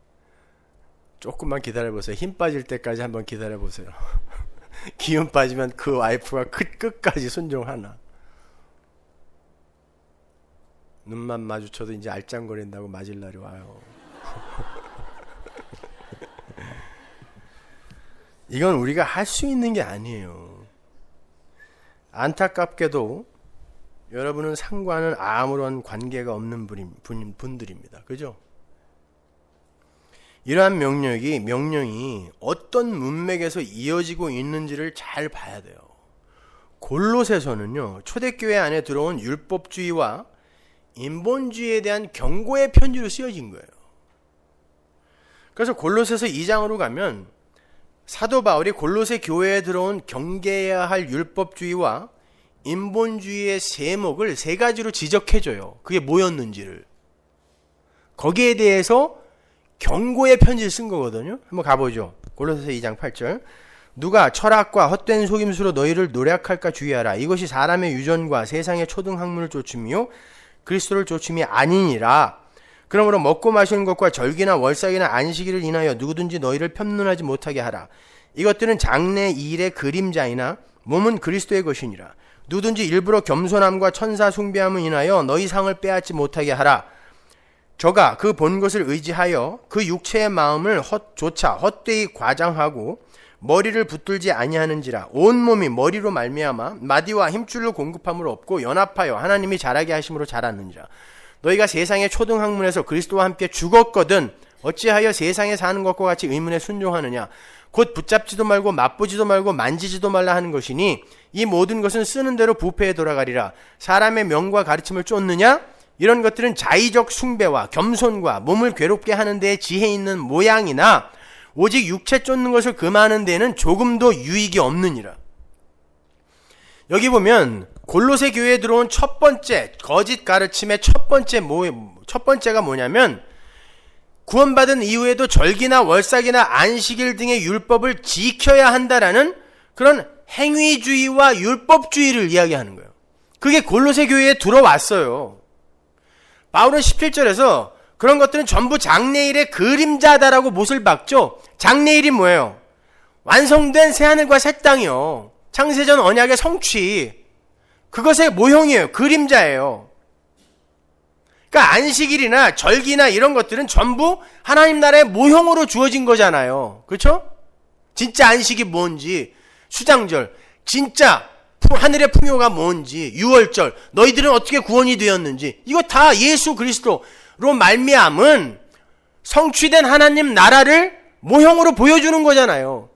조금만 기다려보세요. 힘 빠질 때까지 한번 기다려보세요. 기운 빠지면 그 와이프가 끝까지 순종하나. 눈만 마주쳐도 이제 알짱거린다고 맞을 날이 와요. 이건 우리가 할 수 있는 게 아니에요. 안타깝게도 여러분은 상과는 아무런 관계가 없는 분들입니다. 그죠? 이러한 명령이 어떤 문맥에서 이어지고 있는지를 잘 봐야 돼요. 골로새서는요, 초대교회 안에 들어온 율법주의와 인본주의에 대한 경고의 편지로 쓰여진 거예요. 그래서 골로새서 2장으로 가면 사도 바울이 골로새 교회에 들어온 경계해야 할 율법주의와 인본주의의 세목을 세 가지로 지적해줘요. 그게 뭐였는지를. 거기에 대해서 경고의 편지를 쓴 거거든요. 한번 가보죠. 골로새서 2장 8절. 누가 철학과 헛된 속임수로 너희를 노략할까 주의하라. 이것이 사람의 유전과 세상의 초등학문을 쫓음이요 그리스도를 쫓음이 아니니라. 그러므로 먹고 마시는 것과 절기나 월삭이나 안식일을 인하여 누구든지 너희를 편론하지 못하게 하라. 이것들은 장래 일의 그림자이나 몸은 그리스도의 것이니라. 누구든지 일부러 겸손함과 천사 숭배함을 인하여 너희 상을 빼앗지 못하게 하라. 저가 그 본 것을 의지하여 그 육체의 마음을 조차 헛되이 과장하고 머리를 붙들지 아니하는지라. 온 몸이 머리로 말미암아 마디와 힘줄로 공급함으로 없고 연합하여 하나님이 자라게 하심으로 자랐느니라. 너희가 세상의 초등학문에서 그리스도와 함께 죽었거든 어찌하여 세상에 사는 것과 같이 의문에 순종하느냐. 곧 붙잡지도 말고 맛보지도 말고 만지지도 말라 하는 것이니 이 모든 것은 쓰는 대로 부패에 돌아가리라. 사람의 명과 가르침을 쫓느냐? 이런 것들은 자의적 숭배와 겸손과 몸을 괴롭게 하는 데에 지혜 있는 모양이나 오직 육체 쫓는 것을 금하는 데에는 조금도 유익이 없느니라. 여기 보면 골로새 교회에 들어온 첫 번째 거짓 가르침의 첫 번째가 뭐냐면 구원받은 이후에도 절기나 월삭이나 안식일 등의 율법을 지켜야 한다라는 그런 행위주의와 율법주의를 이야기하는 거예요. 그게 골로새 교회에 들어왔어요. 바울은 17절에서 그런 것들은 전부 장래일의 그림자다라고 못을 박죠. 장래일이 뭐예요? 완성된 새하늘과 새 땅이요. 창세전 언약의 성취. 그것의 모형이에요. 그림자예요. 그러니까 안식일이나 절기나 이런 것들은 전부 하나님 나라의 모형으로 주어진 거잖아요. 그렇죠? 진짜 안식이 뭔지, 수장절, 진짜 하늘의 풍요가 뭔지, 유월절, 너희들은 어떻게 구원이 되었는지, 이거 다 예수 그리스도로 말미암은 성취된 하나님 나라를 모형으로 보여주는 거잖아요.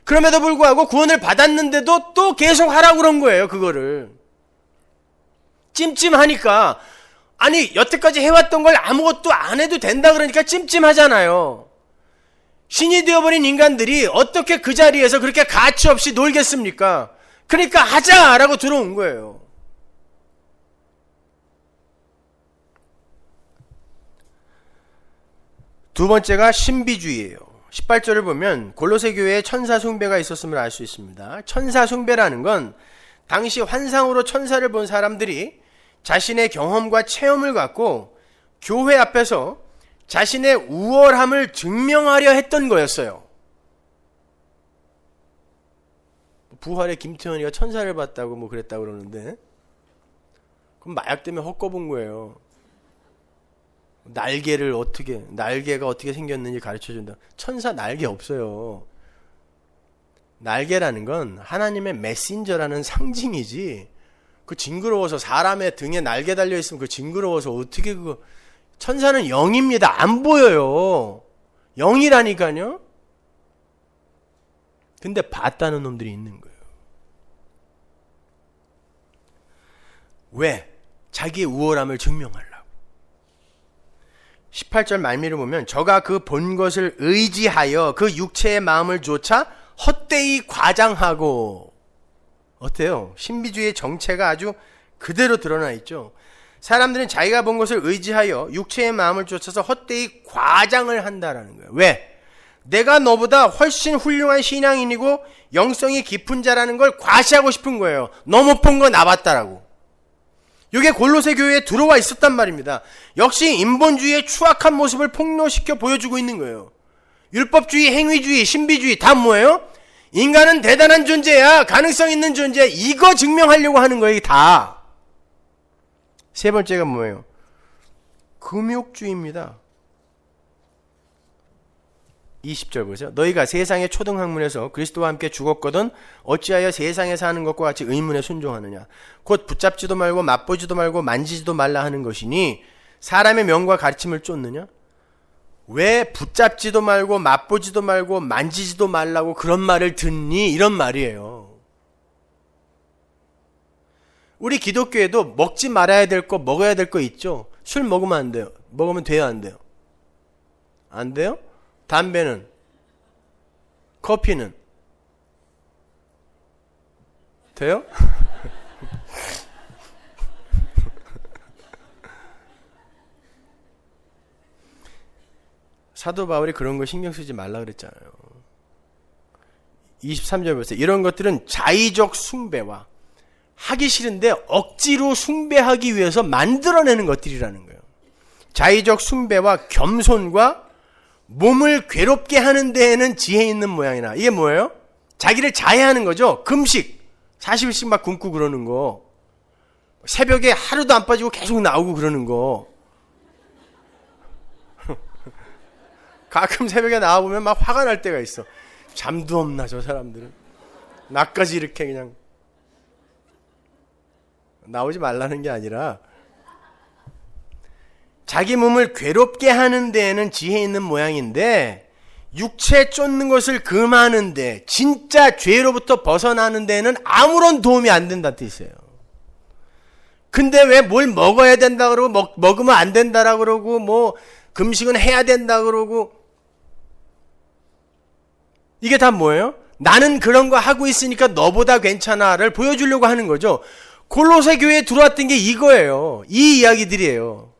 그럼에도 불구하고 구원을 받았는데도 또 계속 하라고 그런 거예요. 그거를 찜찜하니까, 아니 여태까지 해왔던 걸 아무것도 안 해도 된다 그러니까 찜찜하잖아요. 신이 되어버린 인간들이 어떻게 그 자리에서 그렇게 가치 없이 놀겠습니까? 그러니까 하자라고 들어온 거예요. 두 번째가 신비주의예요. 18절을 보면 골로새 교회에 천사 숭배가 있었음을 알 수 있습니다. 천사 숭배라는 건 당시 환상으로 천사를 본 사람들이 자신의 경험과 체험을 갖고 교회 앞에서 자신의 우월함을 증명하려 했던 거였어요. 부활의 김태현이가 천사를 봤다고 뭐 그랬다고 그러는데, 그럼 마약 때문에 헛거본 거예요. 날개가 어떻게 생겼는지 가르쳐준다. 천사 날개 없어요. 날개라는 건 하나님의 메신저라는 상징이지, 그 징그러워서 사람의 등에 날개 달려있으면 그 징그러워서 어떻게 그거. 천사는 영입니다. 안 보여요. 영이라니까요. 근데 봤다는 놈들이 있는 거예요. 왜? 자기의 우월함을 증명하려고. 18절 말미를 보면 저가 그 본 것을 의지하여 그 육체의 마음을 조차 헛되이 과장하고. 어때요? 신비주의의 정체가 아주 그대로 드러나 있죠. 사람들은 자기가 본 것을 의지하여 육체의 마음을 쫓아서 헛되이 과장을 한다라는 거예요. 왜? 내가 너보다 훨씬 훌륭한 신앙인이고 영성이 깊은 자라는 걸 과시하고 싶은 거예요. 너 못 본 거 나 봤다라고. 이게 골로새 교회에 들어와 있었단 말입니다. 역시 인본주의의 추악한 모습을 폭로시켜 보여주고 있는 거예요. 율법주의, 행위주의, 신비주의 다 뭐예요? 인간은 대단한 존재야, 가능성 있는 존재야, 이거 증명하려고 하는 거예요. 다. 세 번째가 뭐예요? 금욕주의입니다. 20절 보세요. 너희가 세상의 초등학문에서 그리스도와 함께 죽었거든 어찌하여 세상에 사는 것과 같이 의문에 순종하느냐. 곧 붙잡지도 말고 맛보지도 말고 만지지도 말라 하는 것이니 사람의 명과 가르침을 쫓느냐. 왜 붙잡지도 말고 맛보지도 말고 만지지도 말라고 그런 말을 듣니? 이런 말이에요. 우리 기독교에도 먹지 말아야 될 거, 먹어야 될 거 있죠. 술 먹으면 안 돼요. 먹으면 돼요, 안 돼요? 안 돼요? 담배는? 커피는? 돼요? 사도 바울이 그런 거 신경 쓰지 말라 그랬잖아요. 23절 보세요. 이런 것들은 자의적 숭배와 하기 싫은데 억지로 숭배하기 위해서 만들어내는 것들이라는 거예요. 자의적 숭배와 겸손과 몸을 괴롭게 하는 데에는 지혜 있는 모양이나. 이게 뭐예요? 자기를 자해하는 거죠. 금식 40일씩 막 굶고 그러는 거, 새벽에 하루도 안 빠지고 계속 나오고 그러는 거. 가끔 새벽에 나와보면 막 화가 날 때가 있어. 잠도 없나 저 사람들은. 나까지 이렇게 그냥. 나오지 말라는 게 아니라 자기 몸을 괴롭게 하는 데에는 지혜 있는 모양인데 육체 쫓는 것을 금하는데, 진짜 죄로부터 벗어나는 데는 아무런 도움이 안 된다는 뜻이에요. 근데 왜 뭘 먹어야 된다 그러고 먹으면 안 된다라고 그러고 뭐 금식은 해야 된다 그러고, 이게 다 뭐예요? 나는 그런 거 하고 있으니까 너보다 괜찮아를 보여주려고 하는 거죠. 골로새 교회에 들어왔던 게 이거예요. 이 이야기들이에요.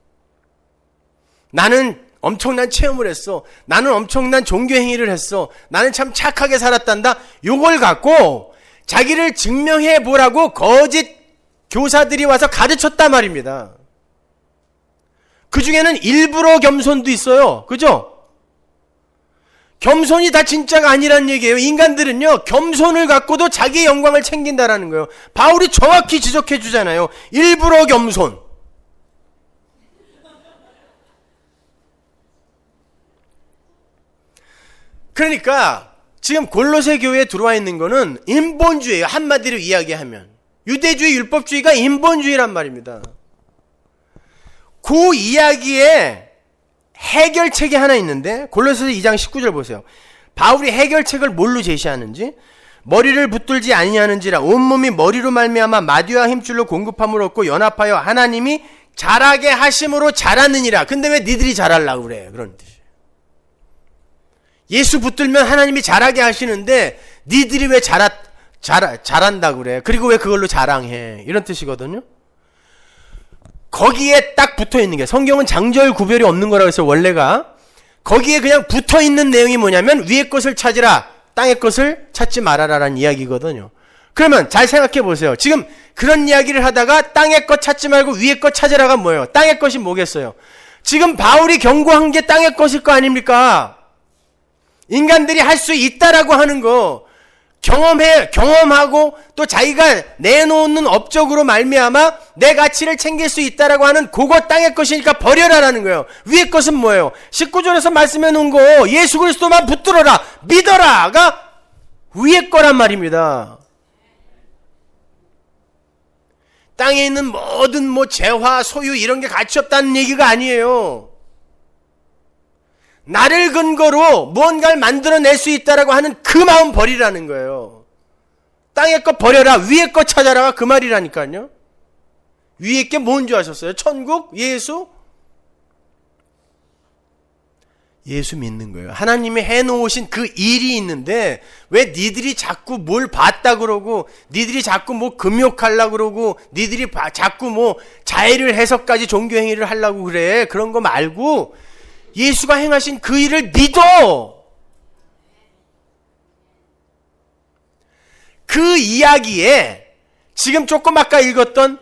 나는 엄청난 체험을 했어. 나는 엄청난 종교 행위를 했어. 나는 참 착하게 살았단다. 요걸 갖고 자기를 증명해 보라고 거짓 교사들이 와서 가르쳤단 말입니다. 그 중에는 일부러 겸손도 있어요. 그죠? 겸손이 다 진짜가 아니라는 얘기예요. 인간들은요, 겸손을 갖고도 자기의 영광을 챙긴다라는 거예요. 바울이 정확히 지적해 주잖아요. 일부러 겸손. 그러니까 지금 골로새 교회에 들어와 있는 거는 인본주의예요. 한마디로 이야기하면 유대주의, 율법주의가 인본주의란 말입니다. 그 이야기에 해결책이 하나 있는데 골로새서 2장 19절 보세요. 바울이 해결책을 뭘로 제시하는지, 머리를 붙들지 아니하는지라 온몸이 머리로 말미암아 마디와 힘줄로 공급함을 얻고 연합하여 하나님이 자라게 하심으로 자라느니라. 근데 왜 니들이 자라려고 그래? 그런 뜻이에요. 예수 붙들면 하나님이 자라게 하시는데 니들이 왜 잘한다 그래. 그리고 왜 그걸로 자랑해? 이런 뜻이거든요. 거기에 딱 붙어 있는 게, 성경은 장절 구별이 없는 거라고 해서 원래가 거기에 그냥 붙어 있는 내용이 뭐냐면 위의 것을 찾으라, 땅의 것을 찾지 말아라라는 이야기거든요. 그러면 잘 생각해 보세요. 지금 그런 이야기를 하다가 땅의 것 찾지 말고 위의 것 찾으라가 뭐예요? 땅의 것이 뭐겠어요? 지금 바울이 경고한 게 땅의 것일 거 아닙니까? 인간들이 할 수 있다라고 하는 거, 경험하고 또 자기가 내놓는 업적으로 말미암아 내 가치를 챙길 수 있다라고 하는 그거 땅의 것이니까 버려라라는 거예요. 위의 것은 뭐예요? 19절에서 말씀해 놓은 거, 예수 그리스도만 붙들어라, 믿어라가 위의 거란 말입니다. 땅에 있는 모든 재화, 소유 이런 게 가치 없다는 얘기가 아니에요. 나를 근거로 무언가를 만들어낼 수 있다라고 하는 그 마음 버리라는 거예요. 땅의 것 버려라, 위의 것 찾아라가 그 말이라니까요. 위의 게 뭔 줄 아셨어요? 천국? 예수? 예수 믿는 거예요. 하나님이 해놓으신 그 일이 있는데 왜 니들이 자꾸 뭘 봤다 그러고, 니들이 자꾸 금욕하려고 그러고, 니들이 자꾸 자해를 해서까지 종교행위를 하려고 그래. 그런 거 말고 예수가 행하신 그 일을 믿어. 그 이야기에 지금 조금 아까 읽었던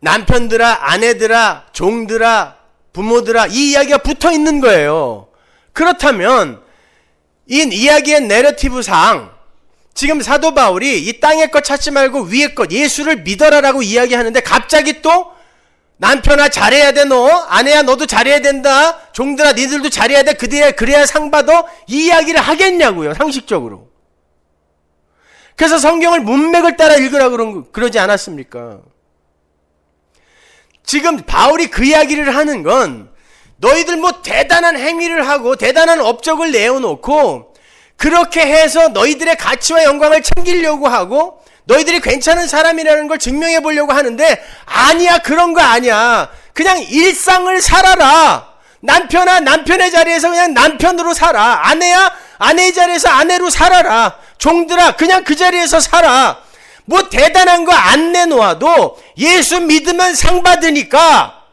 남편들아, 아내들아, 종들아, 부모들아, 이 이야기가 붙어 있는 거예요. 그렇다면 이 이야기의 내러티브상 지금 사도 바울이 이 땅의 것 찾지 말고 위의 것, 예수를 믿어라라고 이야기하는데 갑자기 또 남편아 잘해야 돼, 너 아내야 너도 잘해야 된다, 종들아 니들도 잘해야 돼, 그래야 상 받아, 이 이야기를 하겠냐고요, 상식적으로. 그래서 성경을 문맥을 따라 읽으라고 그러지 않았습니까? 지금 바울이 그 이야기를 하는 건 너희들 대단한 행위를 하고 대단한 업적을 내어놓고 그렇게 해서 너희들의 가치와 영광을 챙기려고 하고 너희들이 괜찮은 사람이라는 걸 증명해 보려고 하는데, 아니야, 그런 거 아니야. 그냥 일상을 살아라. 남편아, 남편의 자리에서 그냥 남편으로 살아. 아내야, 아내의 자리에서 아내로 살아라. 종들아, 그냥 그 자리에서 살아. 대단한 거 안 내놓아도 예수 믿으면 상 받으니까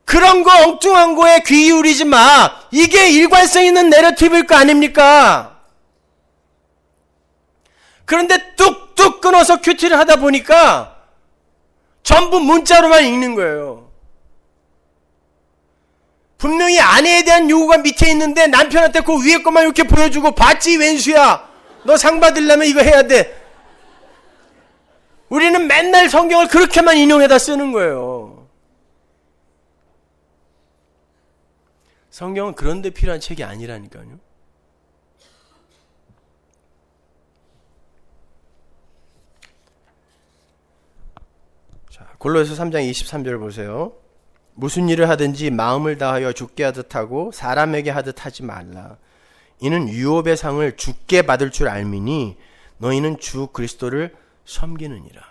그런 거 엉뚱한 거에 귀 기울이지 마. 이게 일관성 있는 내러티브일 거 아닙니까? 그런데 뚝뚝 끊어서 큐티를 하다 보니까 전부 문자로만 읽는 거예요. 분명히 아내에 대한 요구가 밑에 있는데 남편한테 그 위에 것만 이렇게 보여주고, 봤지 왼수야, 너 상 받으려면 이거 해야 돼. 우리는 맨날 성경을 그렇게만 인용해다 쓰는 거예요. 성경은 그런 데 필요한 책이 아니라니까요. 자, 골로새서 3장 23절 보세요. 무슨 일을 하든지 마음을 다하여 주께 하듯 하고 사람에게 하듯 하지 말라. 이는 유업의 상을 주께 받을 줄 알미니 너희는 주 그리스도를 섬기느니라.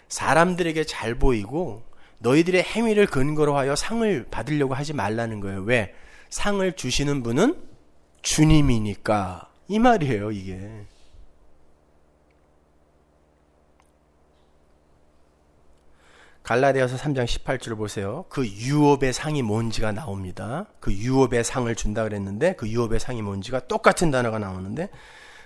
사람들에게 잘 보이고 너희들의 행위를 근거로 하여 상을 받으려고 하지 말라는 거예요. 왜? 상을 주시는 분은 주님이니까. 이 말이에요, 이게. 갈라디아서 3장 18절을 보세요. 그 유업의 상이 뭔지가 나옵니다. 그 유업의 상을 준다 그랬는데 그 유업의 상이 뭔지가 똑같은 단어가 나오는데,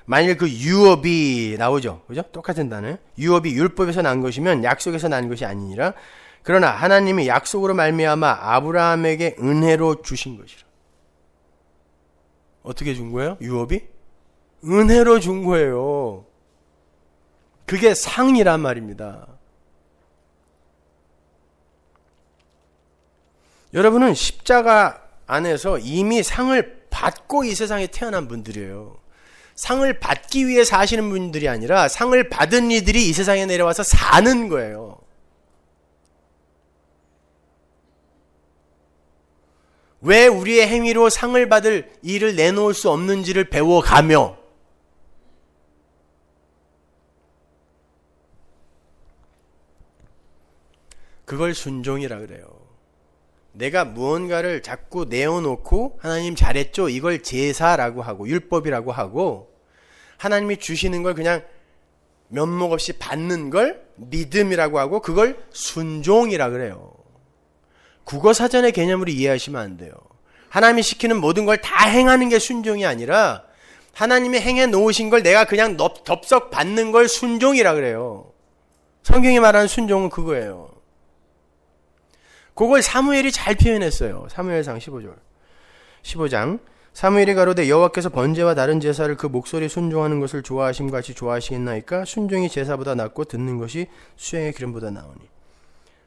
만일 그 유업이 나오죠, 그죠? 똑같은 단어. 유업이 율법에서 난 것이면 약속에서 난 것이 아니니라. 그러나 하나님이 약속으로 말미암아 아브라함에게 은혜로 주신 것이라. 어떻게 준 거예요? 유업이? 은혜로 준 거예요. 그게 상이란 말입니다. 여러분은 십자가 안에서 이미 상을 받고 이 세상에 태어난 분들이에요. 상을 받기 위해 사시는 분들이 아니라 상을 받은 이들이 이 세상에 내려와서 사는 거예요. 왜 우리의 행위로 상을 받을 일을 내놓을 수 없는지를 배워가며, 그걸 순종이라 그래요. 내가 무언가를 자꾸 내어놓고 하나님 잘했죠, 이걸 제사라고 하고 율법이라고 하고, 하나님이 주시는 걸 그냥 면목 없이 받는 걸 믿음이라고 하고 그걸 순종이라 그래요. 국어사전의 개념으로 이해하시면 안 돼요. 하나님이 시키는 모든 걸 다 행하는 게 순종이 아니라 하나님이 행해 놓으신 걸 내가 그냥 덥석 받는 걸 순종이라 그래요. 성경이 말하는 순종은 그거예요. 그걸 사무엘이 잘 표현했어요. 사무엘상 15장 사무엘이 가로되 여호와께서 번제와 다른 제사를 그 목소리 순종하는 것을 좋아하심 같이 좋아하시겠나이까 순종이 제사보다 낫고 듣는 것이 수양의 기름보다 나으니.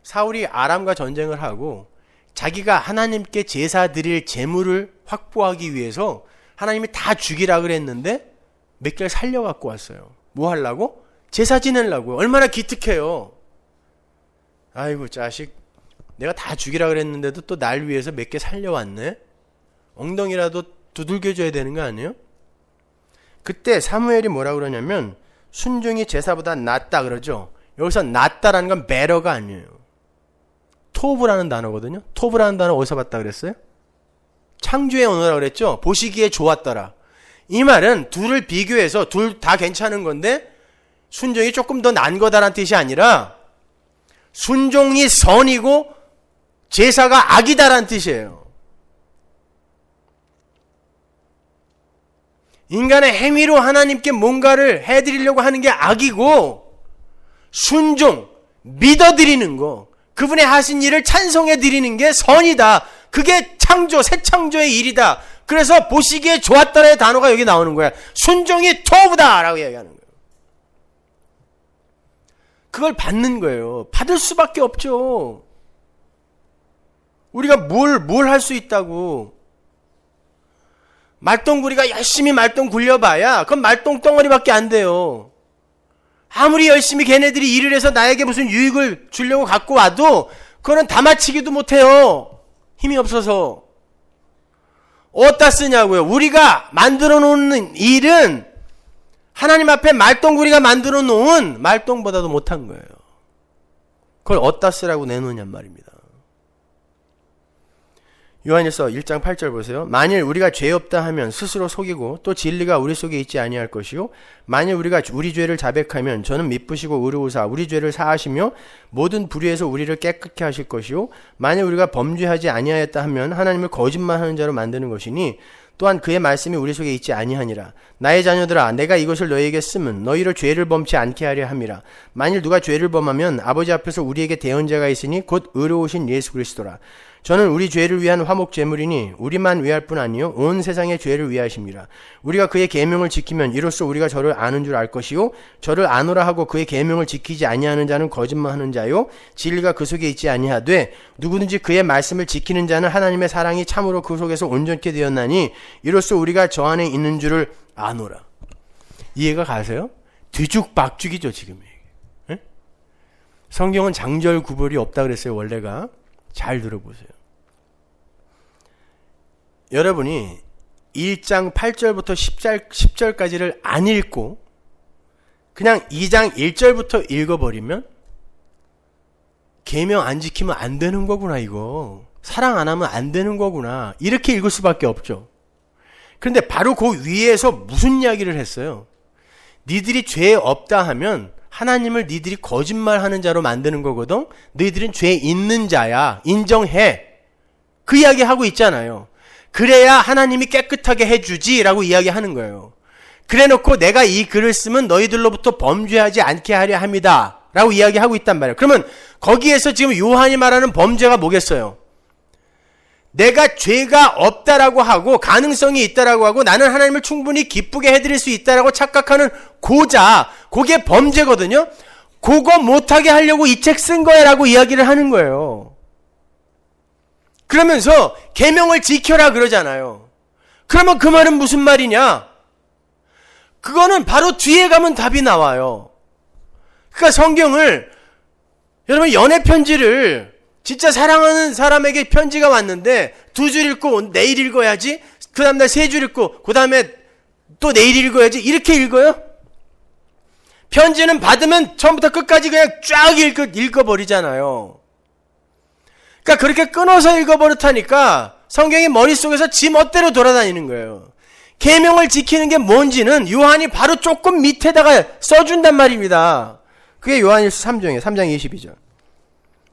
사울이 아람과 전쟁을 하고 자기가 하나님께 제사 드릴 제물을 확보하기 위해서 하나님이 다 죽이라 그랬는데 몇 개를 살려 갖고 왔어요. 뭐 하려고? 제사 지내려고. 얼마나 기특해요. 아이고 자식, 내가 다 죽이라 그랬는데도 또 날 위해서 몇 개 살려왔네. 엉덩이라도 두들겨줘야 되는 거 아니에요? 그때 사무엘이 뭐라 그러냐면 순종이 제사보다 낫다 그러죠. 여기서 낫다라는 건 better가 아니에요. 토브라는 단어거든요. 토브라는 단어 어디서 봤다 그랬어요? 창조의 언어라 그랬죠. 보시기에 좋았더라. 이 말은 둘을 비교해서 둘 다 괜찮은 건데 순종이 조금 더 난 거다라는 뜻이 아니라 순종이 선이고 제사가 악이다라는 뜻이에요. 인간의 행위로 하나님께 뭔가를 해드리려고 하는 게 악이고 순종, 믿어드리는 거, 그분의 하신 일을 찬송해 드리는 게 선이다. 그게 창조, 새 창조의 일이다. 그래서 보시기에 좋았다라의 단어가 여기 나오는 거야. 순종이 토브다 라고 얘기하는 거예요. 그걸 받는 거예요. 받을 수밖에 없죠. 우리가 뭘 할 수 있다고. 말똥구리가 열심히 말똥 굴려봐야 그건 말똥 덩어리밖에 안 돼요. 아무리 열심히 걔네들이 일을 해서 나에게 무슨 유익을 주려고 갖고 와도 그거는 다 맞히기도 못해요. 힘이 없어서. 어디다 쓰냐고요. 우리가 만들어 놓는 일은 하나님 앞에 말똥구리가 만들어 놓은 말똥보다도 못한 거예요. 그걸 어디다 쓰라고 내놓냔 말입니다. 요한일서 1장 8절 보세요. 만일 우리가 죄 없다 하면 스스로 속이고 또 진리가 우리 속에 있지 아니할 것이요 만일 우리가 우리 죄를 자백하면 저는 미쁘시고 의로우사 우리 죄를 사하시며 모든 불의에서 우리를 깨끗게 하실 것이요 만일 우리가 범죄하지 아니하였다 하면 하나님을 거짓말하는 자로 만드는 것이니 또한 그의 말씀이 우리 속에 있지 아니하니라. 나의 자녀들아 내가 이것을 너희에게 쓰면 너희를 죄를 범치 않게 하려 함이라. 만일 누가 죄를 범하면 아버지 앞에서 우리에게 대언자가 있으니 곧 의로우신 예수 그리스도라. 저는 우리 죄를 위한 화목 제물이니 우리만 위할 뿐 아니요 온 세상의 죄를 위하심이라. 우리가 그의 계명을 지키면 이로써 우리가 저를 아는 줄 알 것이요 저를 아노라 하고 그의 계명을 지키지 아니하는 자는 거짓말하는 자요 진리가 그 속에 있지 아니하되 누구든지 그의 말씀을 지키는 자는 하나님의 사랑이 참으로 그 속에서 온전케 되었나니 이로써 우리가 저 안에 있는 줄을 아노라. 이해가 가세요? 뒤죽박죽이죠 지금. 에? 성경은 장절 구별이 없다 그랬어요 원래가. 잘 들어보세요. 여러분이 1장 8절부터 10절까지를 안 읽고 그냥 2장 1절부터 읽어버리면 계명 안 지키면 안 되는 거구나 이거. 사랑 안 하면 안 되는 거구나. 이렇게 읽을 수밖에 없죠. 그런데 바로 그 위에서 무슨 이야기를 했어요? 니들이 죄 없다 하면 하나님을 니들이 거짓말하는 자로 만드는 거거든. 너희들은 죄 있는 자야. 인정해. 그 이야기 하고 있잖아요. 그래야 하나님이 깨끗하게 해주지라고 이야기하는 거예요. 그래놓고 내가 이 글을 쓰면 너희들로부터 범죄하지 않게 하려 합니다 라고 이야기하고 있단 말이에요. 그러면 거기에서 지금 요한이 말하는 범죄가 뭐겠어요? 내가 죄가 없다라고 하고 가능성이 있다라고 하고 나는 하나님을 충분히 기쁘게 해드릴 수 있다라고 착각하는 고자, 그게 범죄거든요. 그거 못하게 하려고 이 책 쓴 거야 라고 이야기를 하는 거예요. 그러면서 계명을 지켜라 그러잖아요. 그러면 그 말은 무슨 말이냐? 그거는 바로 뒤에 가면 답이 나와요. 그러니까 성경을 여러분 연애 편지를 진짜 사랑하는 사람에게 편지가 왔는데 2줄 읽고 내일 읽어야지. 그 다음날 3줄 읽고 그 다음에 또 내일 읽어야지. 이렇게 읽어요? 편지는 받으면 처음부터 끝까지 그냥 쫙 읽어버리잖아요. 그러니까 그렇게 끊어서 읽어버릇하니까 성경이 머릿속에서 지 멋대로 돌아다니는 거예요. 계명을 지키는 게 뭔지는 요한이 바로 조금 밑에다가 써준단 말입니다. 그게 요한일서 3장이에요. 3장 22절.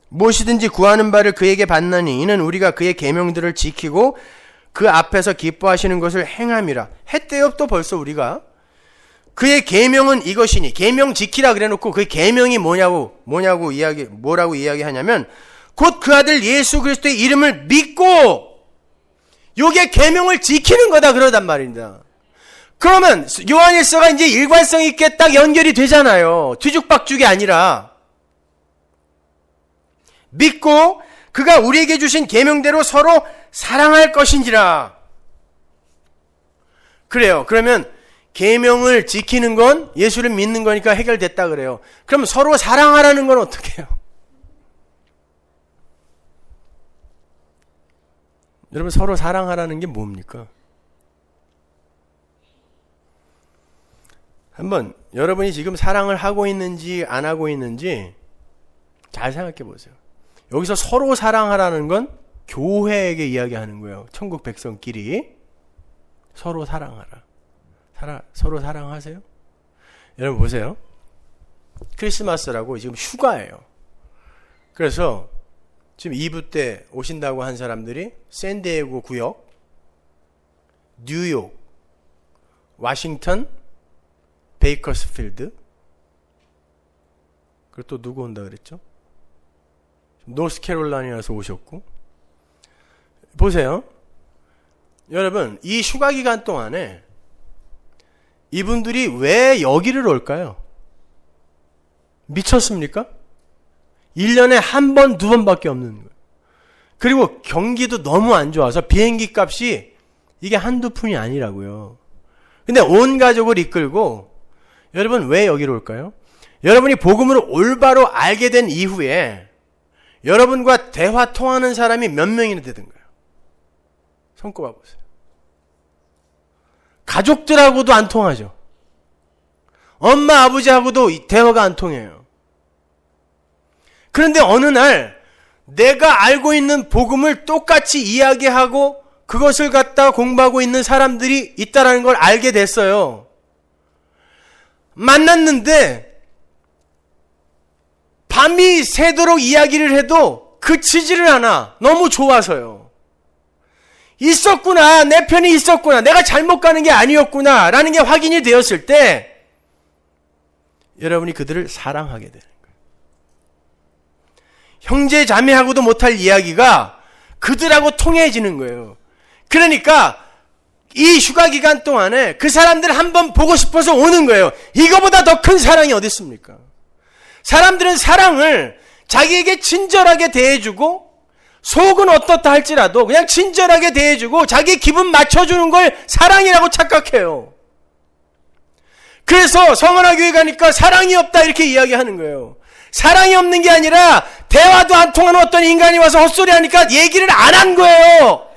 무엇이든지 구하는 바를 그에게 받나니 이는 우리가 그의 계명들을 지키고 그 앞에서 기뻐하시는 것을 행함이라. 했대요. 또 벌써 우리가 그의 계명은 이것이니, 계명 지키라 그래놓고 그 계명이 뭐라고 이야기하냐면 곧 그 아들 예수 그리스도의 이름을 믿고 요게 계명을 지키는 거다 그러단 말입니다. 그러면 요한일서가 이제 일관성 있게 딱 연결이 되잖아요. 뒤죽박죽이 아니라 믿고 그가 우리에게 주신 계명대로 서로 사랑할 것인지라. 그래요. 그러면 계명을 지키는 건 예수를 믿는 거니까 해결됐다 그래요. 그럼 서로 사랑하라는 건 어떻게 해요? 여러분, 서로 사랑하라는 게 뭡니까? 한번 여러분이 지금 사랑을 하고 있는지 안 하고 있는지 잘 생각해 보세요. 여기서 서로 사랑하라는 건 교회에게 이야기하는 거예요. 천국 백성끼리 서로 사랑하라. 서로 사랑하세요? 여러분 보세요. 크리스마스라고 지금 휴가예요. 그래서 지금 2부 때 오신다고 한 사람들이 샌디에고 구역, 뉴욕, 워싱턴, 베이커스필드, 그리고 또 누구 온다 그랬죠? 노스캐롤라이나에서 오셨고. 보세요. 여러분, 이 휴가 기간 동안에 이분들이 왜 여기를 올까요? 미쳤습니까? 1년에 한 번, 두 번밖에 없는 거예요. 그리고 경기도 너무 안 좋아서 비행기 값이 이게 한두 푼이 아니라고요. 근데 온 가족을 이끌고 여러분 왜 여기로 올까요? 여러분이 복음을 올바로 알게 된 이후에 여러분과 대화 통하는 사람이 몇 명이나 되든가요? 손꼽아 보세요. 가족들하고도 안 통하죠. 엄마 아버지하고도 대화가 안 통해요. 그런데 어느 날 내가 알고 있는 복음을 똑같이 이야기하고 그것을 갖다 공부하고 있는 사람들이 있다는 걸 알게 됐어요. 만났는데 밤이 새도록 이야기를 해도 그치지를 않아. 너무 좋아서요. 있었구나. 내 편이 있었구나. 내가 잘못 가는 게 아니었구나. 라는 게 확인이 되었을 때 여러분이 그들을 사랑하게 되는 거예요. 형제 자매하고도 못할 이야기가 그들하고 통해지는 거예요. 그러니까 이 휴가 기간 동안에 그 사람들 한번 보고 싶어서 오는 거예요. 이거보다 더 큰 사랑이 어디 있습니까? 사람들은 사랑을 자기에게 친절하게 대해주고 속은 어떻다 할지라도 그냥 친절하게 대해주고 자기 기분 맞춰주는 걸 사랑이라고 착각해요. 그래서 성원아 교회 가니까 사랑이 없다 이렇게 이야기하는 거예요. 사랑이 없는 게 아니라 대화도 안 통하는 어떤 인간이 와서 헛소리 하니까 얘기를 안 한 거예요.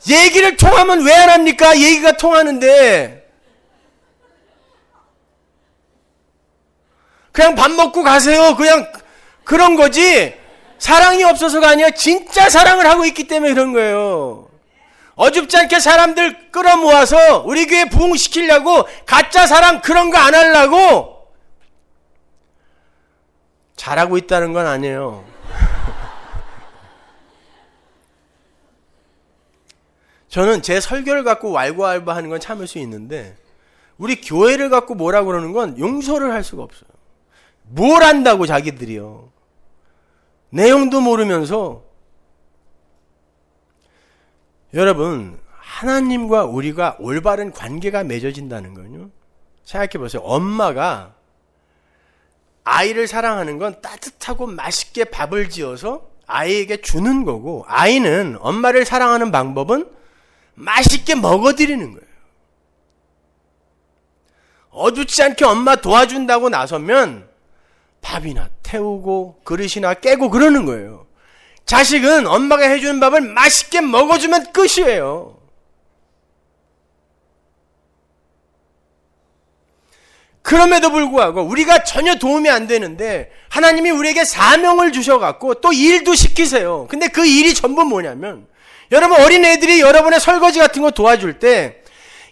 얘기를 통하면 왜 안 합니까? 얘기가 통하는데. 그냥 밥 먹고 가세요. 그냥 그런 거지. 사랑이 없어서가 아니라 진짜 사랑을 하고 있기 때문에 그런 거예요. 어줍지 않게 사람들 끌어모아서 우리 교회 부흥시키려고 가짜 사랑 그런 거 안 하려고 잘하고 있다는 건 아니에요. 저는 제 설교를 갖고 왈가왈부하는 건 참을 수 있는데 우리 교회를 갖고 뭐라 그러는 건 용서를 할 수가 없어요. 뭘 안다고 자기들이요. 내용도 모르면서. 여러분, 하나님과 우리가 올바른 관계가 맺어진다는 건요. 생각해 보세요. 엄마가 아이를 사랑하는 건 따뜻하고 맛있게 밥을 지어서 아이에게 주는 거고, 아이는 엄마를 사랑하는 방법은 맛있게 먹어드리는 거예요. 어둡지 않게 엄마 도와준다고 나서면 밥이나 태우고 그릇이나 깨고 그러는 거예요. 자식은 엄마가 해주는 밥을 맛있게 먹어주면 끝이에요. 그럼에도 불구하고 우리가 전혀 도움이 안 되는데 하나님이 우리에게 사명을 주셔갖고 또 일도 시키세요. 근데 그 일이 전부 뭐냐면 여러분 어린애들이 여러분의 설거지 같은 거 도와줄 때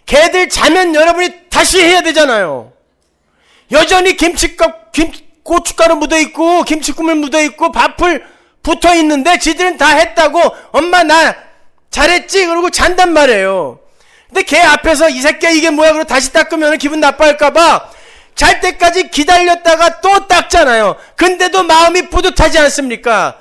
걔들 자면 여러분이 다시 해야 되잖아요. 여전히 고춧가루 묻어있고 김치국물 묻어있고 밥풀 붙어있는데 지들은 다 했다고 엄마 나 잘했지? 그러고 잔단 말이에요. 근데 걔 앞에서 이 새끼야 이게 뭐야 그러고 다시 닦으면 기분 나빠할까봐 잘 때까지 기다렸다가 또 닦잖아요. 근데도 마음이 뿌듯하지 않습니까?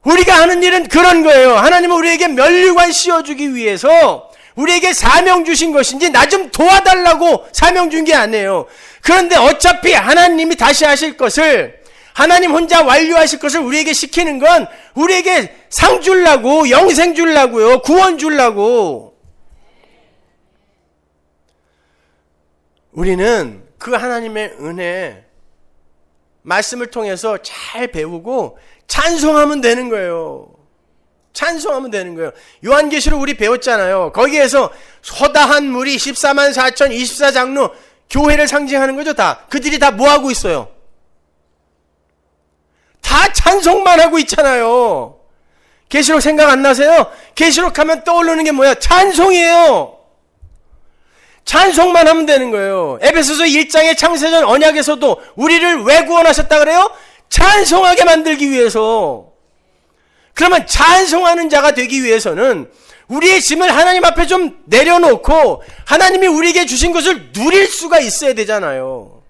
우리가 하는 일은 그런 거예요. 하나님은 우리에게 면류관 씌워주기 위해서 우리에게 사명 주신 것인지 나 좀 도와달라고 사명 준 게 아니에요. 그런데 어차피 하나님이 다시 하실 것을, 하나님 혼자 완료하실 것을 우리에게 시키는 건 우리에게 상 주려고, 영생 주려고요, 구원 주려고. 우리는 그 하나님의 은혜 말씀을 통해서 잘 배우고 찬송하면 되는 거예요. 찬송하면 되는 거예요. 요한계시록 우리 배웠잖아요. 거기에서 허다한 물이 14만 4천 24장로 교회를 상징하는 거죠. 다 그들이 다 뭐하고 있어요? 다 찬송만 하고 있잖아요. 계시록 생각 안 나세요? 계시록 하면 떠오르는 게 뭐야? 찬송이에요. 찬송만 하면 되는 거예요. 에베소서 1장의 창세전 언약에서도 우리를 왜 구원하셨다 그래요? 찬송하게 만들기 위해서. 그러면 찬송하는 자가 되기 위해서는 우리의 짐을 하나님 앞에 좀 내려놓고 하나님이 우리에게 주신 것을 누릴 수가 있어야 되잖아요.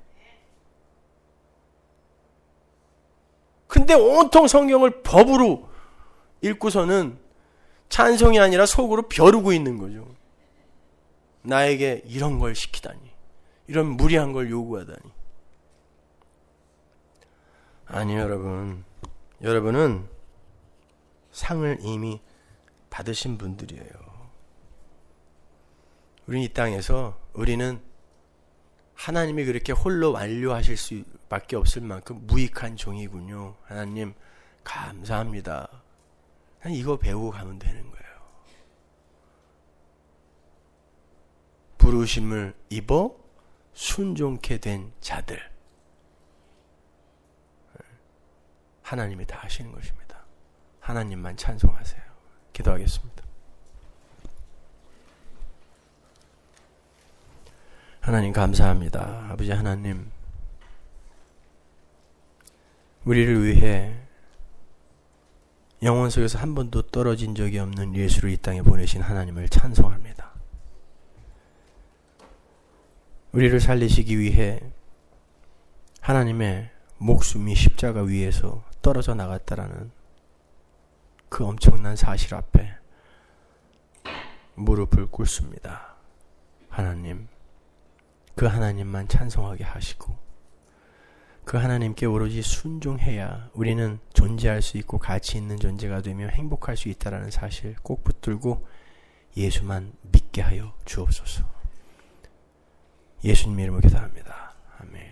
근데 온통 성경을 법으로 읽고서는 찬송이 아니라 속으로 벼르고 있는 거죠. 나에게 이런 걸 시키다니, 이런 무리한 걸 요구하다니. 아니 여러분은 상을 이미 받으신 분들이에요. 우리는 이 땅에서 우리는 하나님이 그렇게 홀로 완료하실 수밖에 없을 만큼 무익한 종이군요. 하나님 감사합니다. 이거 배우고 가면 되는 거예요. 부르심을 입어 순종케 된 자들, 하나님이 다 하시는 것입니다. 하나님만 찬송하세요. 기도하겠습니다. 하나님 감사합니다. 아버지 하나님, 우리를 위해 영혼 속에서 한 번도 떨어진 적이 없는 예수를 이 땅에 보내신 하나님을 찬송합니다. 우리를 살리시기 위해 하나님의 목숨이 십자가 위에서 떨어져 나갔다라는 그 엄청난 사실 앞에 무릎을 꿇습니다. 하나님, 그 하나님만 찬송하게 하시고 그 하나님께 오로지 순종해야 우리는 존재할 수 있고 가치 있는 존재가 되며 행복할 수 있다는 사실 꼭 붙들고 예수만 믿게 하여 주옵소서. 예수님 이름으로 기도합니다. 아멘.